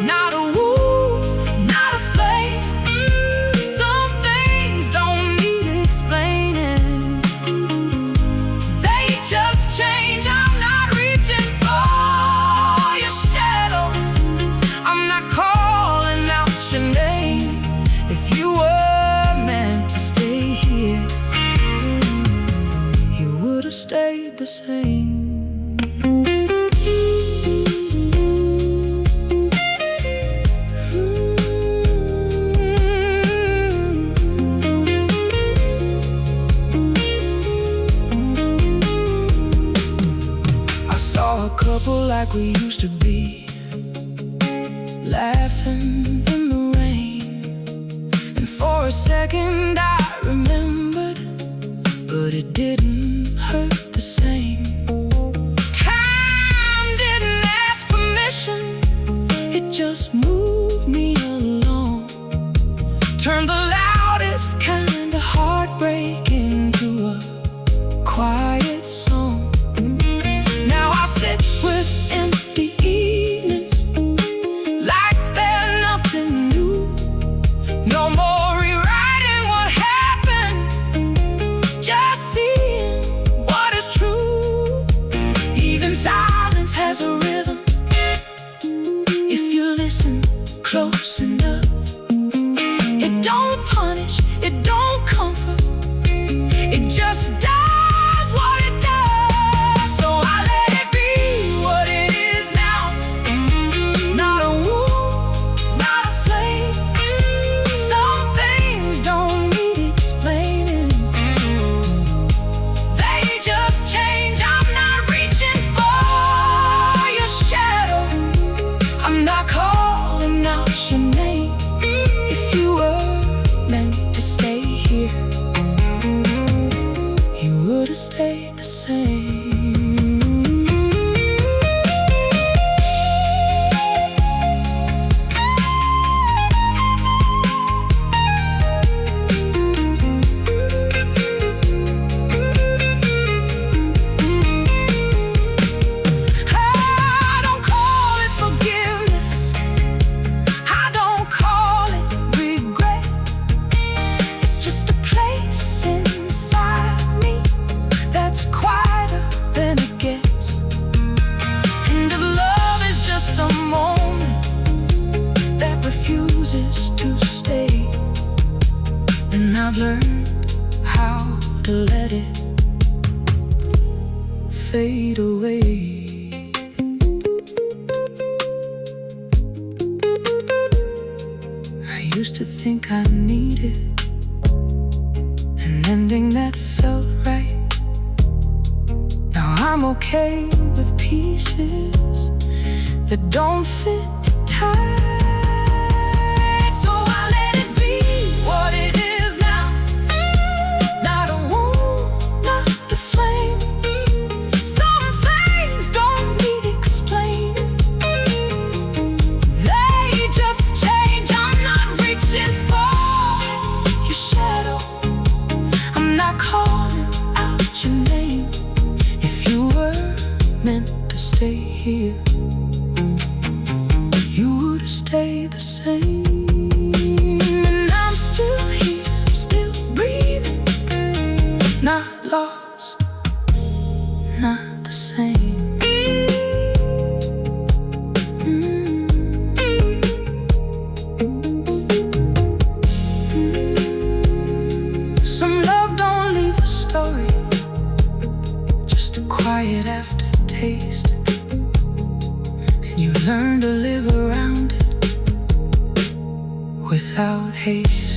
not a wound, not a flame. Some things don't need explaining, they just change. I'm not reaching for your shadow, I'm not calling out your name. If you were meant to stay here, you would have stayed the same. I saw a couple like we used to be, laughing in the rain. And for a second I remembered, but it didn't hurt the same. Time didn't ask permission, it just moved me along. Turned the loudest kind of heartbreak into a quiet song. Now I sit with empty evenings like they're nothing new. No more rewriting what happened, just seeing what is true. Even silence has a rhythm if you listen close enough. It don't punish, it don't comfort, it just does what it does. So I let it be what it is now, not a wound, not a flame. Some things don't need explaining, they just change. I'm not reaching for your you stay here, you would have stayed the same. I've learned how to let it fade away. I used to think I needed an ending that felt right. Now I'm okay with pieces that don't fit tight. Meant to stay here, you would have stayed the same. And I'm still here, still breathing, not lost, not the same. Some love don't leave a story, just a quiet aftertaste. And you learn to live around it without haste.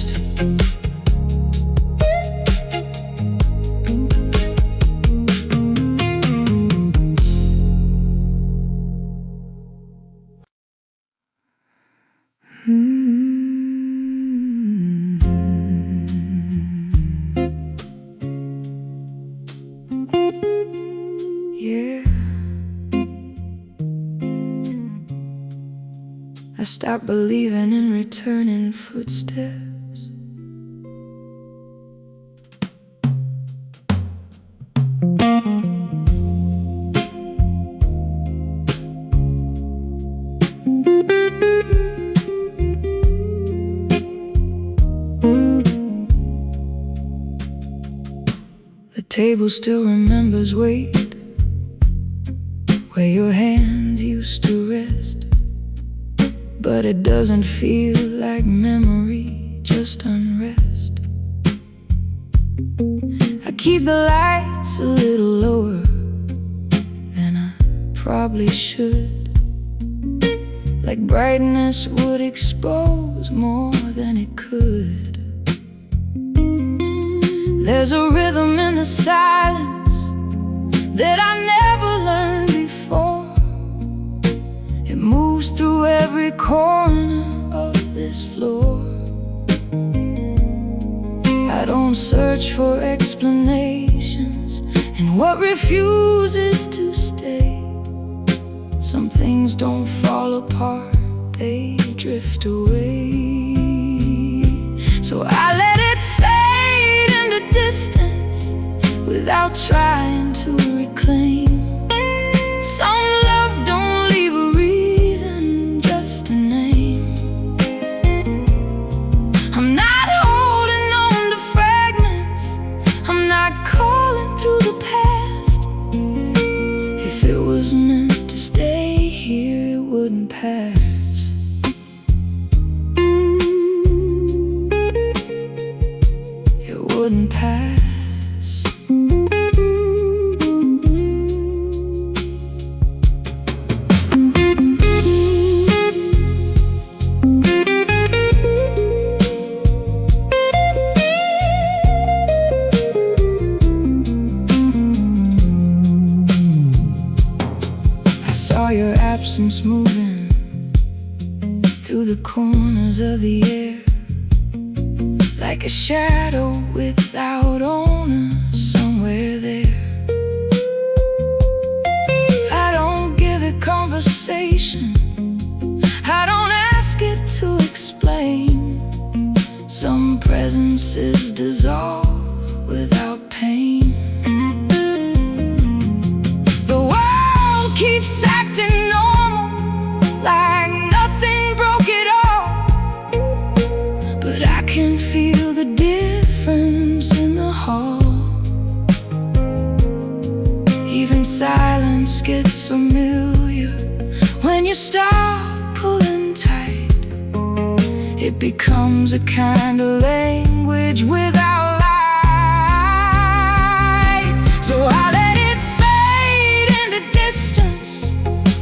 Yeah, I stopped believing in returning footsteps. The table still remembers weight, where your hands used to rest, but it doesn't feel like memory, just unrest. I keep the lights a little lower than I probably should, like brightness would expose more than it could. There's a rhythm in the silence that I never learned before. It moves through every corner of this floor. I don't search for explanations in what refuses to stay. Some things don't fall apart, they drift away. So I let it fade into distance without trying to reclaim. Some love don't leave a reason, just a name. I'm not holding on to fragments, I'm not calling through the past. If it was meant to stay here, it wouldn't pass. It wouldn't pass. Saw your absence moving through the corners of the air, like like a shadow without owner somewhere there. I don't give it conversation, I don't ask it to explain. Some presences dissolve without pain. The world keeps acting normal, like nothing broke at all. But I can feel the difference in the hall. Even silence gets familiar when you start pulling tight. It becomes a kind of language without light. So I let it fade into distance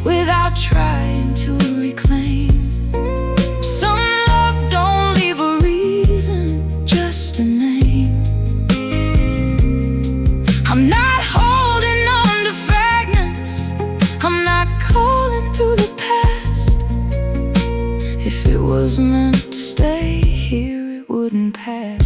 without trying to reclaim. Some love don't leave a reason, just a name. I'm not holding on to fragments, I'm not calling through the past. If it was meant to stay here, it wouldn't pass.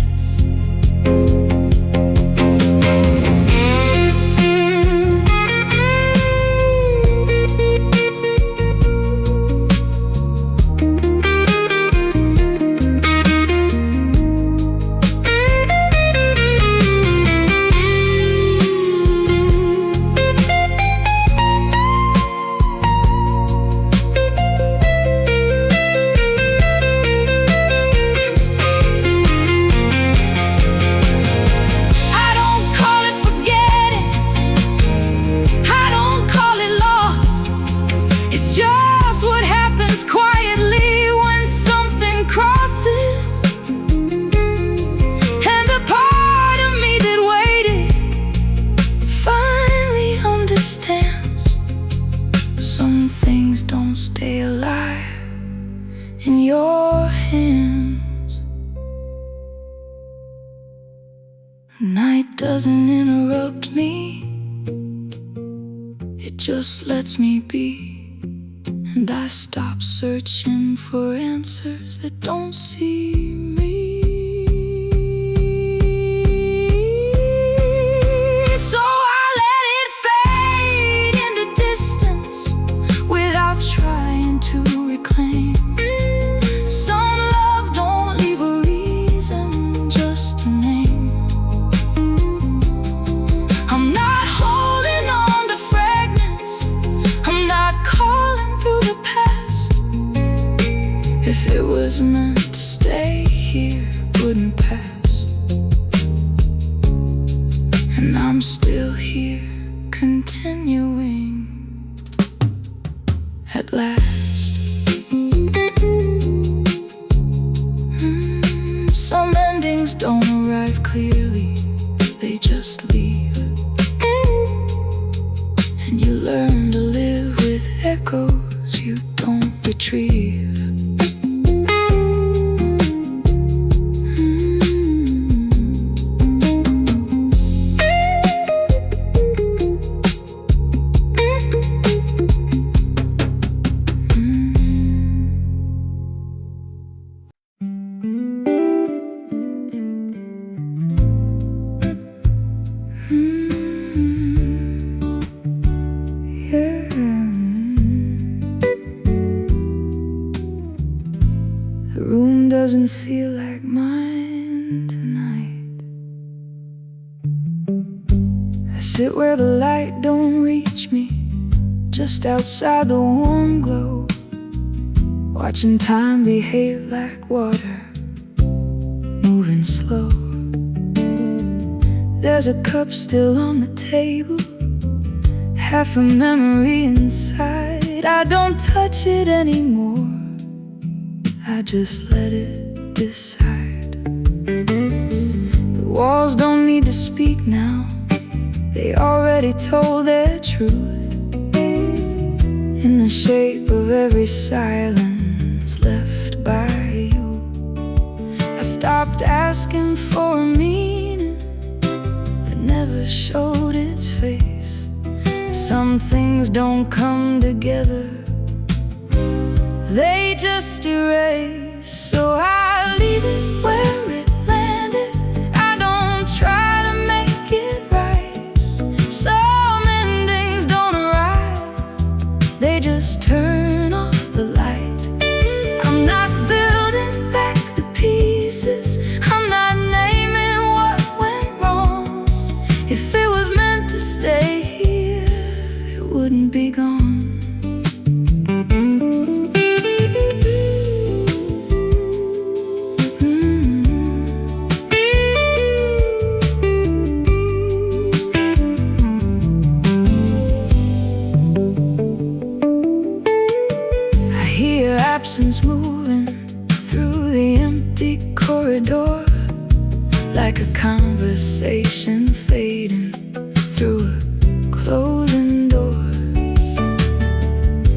Don't stay alive in your hands. Night doesn't interrupt me, it just lets me be. And I stop searching for answers that don't see me. So I let it fade into distance without trying to reclaim. Some love don't leave a reason, just a name. I'm not holding on to fragments, I'm not calling through the past. If it was meant to stay here, it wouldn't pass. And I'm still here, continuing at last. Some endings don't arrive clearly, they just leave. And you learn to live with echoes you don't retrieve. The room doesn't feel like mine tonight. I sit where the light don't reach me, just outside the warm glow, watching time behave like water, moving slow. There's a cup still on the table, half a memory inside. I don't touch it anymore, I just let it decide. The walls don't need to speak now, they already told their truth. In the shape of every silence left by you, I stopped asking for a meaning that never showed its face. Some things don't come together, they just erase. So I leave it where it landed. like a conversation fading through a closing door.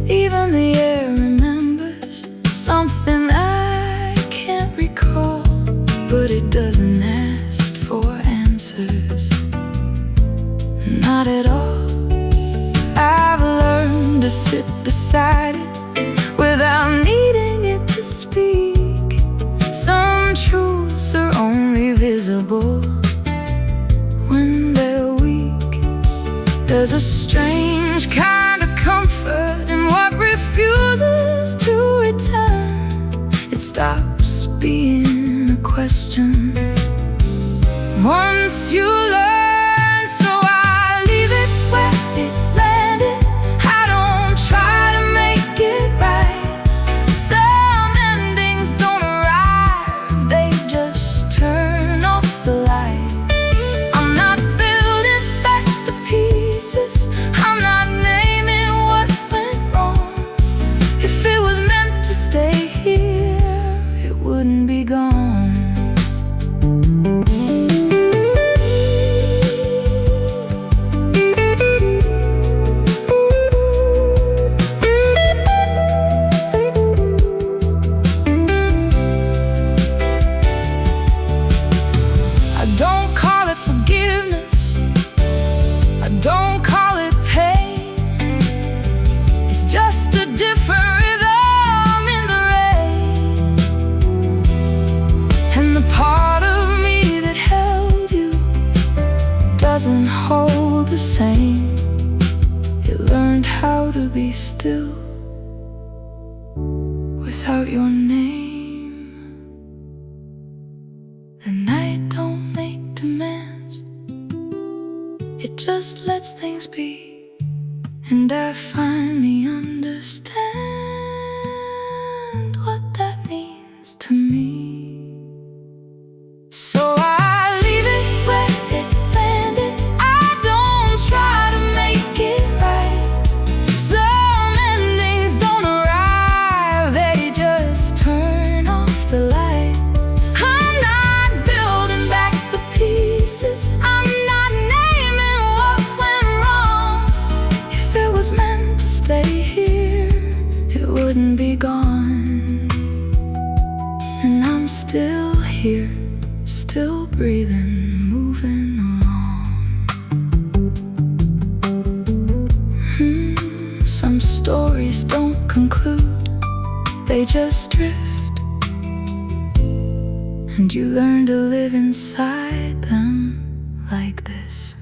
Even the air remembers something I can't recall, but it doesn't ask for answers, not at all. I've learned to sit beside it without needing it to speak. Some truths are only visible when they're weak. There's a strange kind of comfort in what refuses to return. It stops being a question once you learn. So I leave it where it landed. I don't try to make it right. Some endings don't arrive, they just turn off the light. I'm not building back the pieces, I'm not naming what went wrong. If it was meant to stay here, it wouldn't be gone. I don't call it forgiveness, I don't call it pain. It's just a different rhythm in the rain. And the part of me that held you doesn't hold the same. It learned how to be still without your name. The night don't make demands, it just lets things be. And I finally understand what that means to me. So I leave it where it landed. I don't try to make it right. Some endings don't arrive, they just turn off the light. I'm not building back the pieces, I'm not naming what went wrong. If it was meant to stay here, it wouldn't be gone. And I'm still here, still breathing, moving along. Some stories don't conclude, they just drift, and you learn to live inside them like this.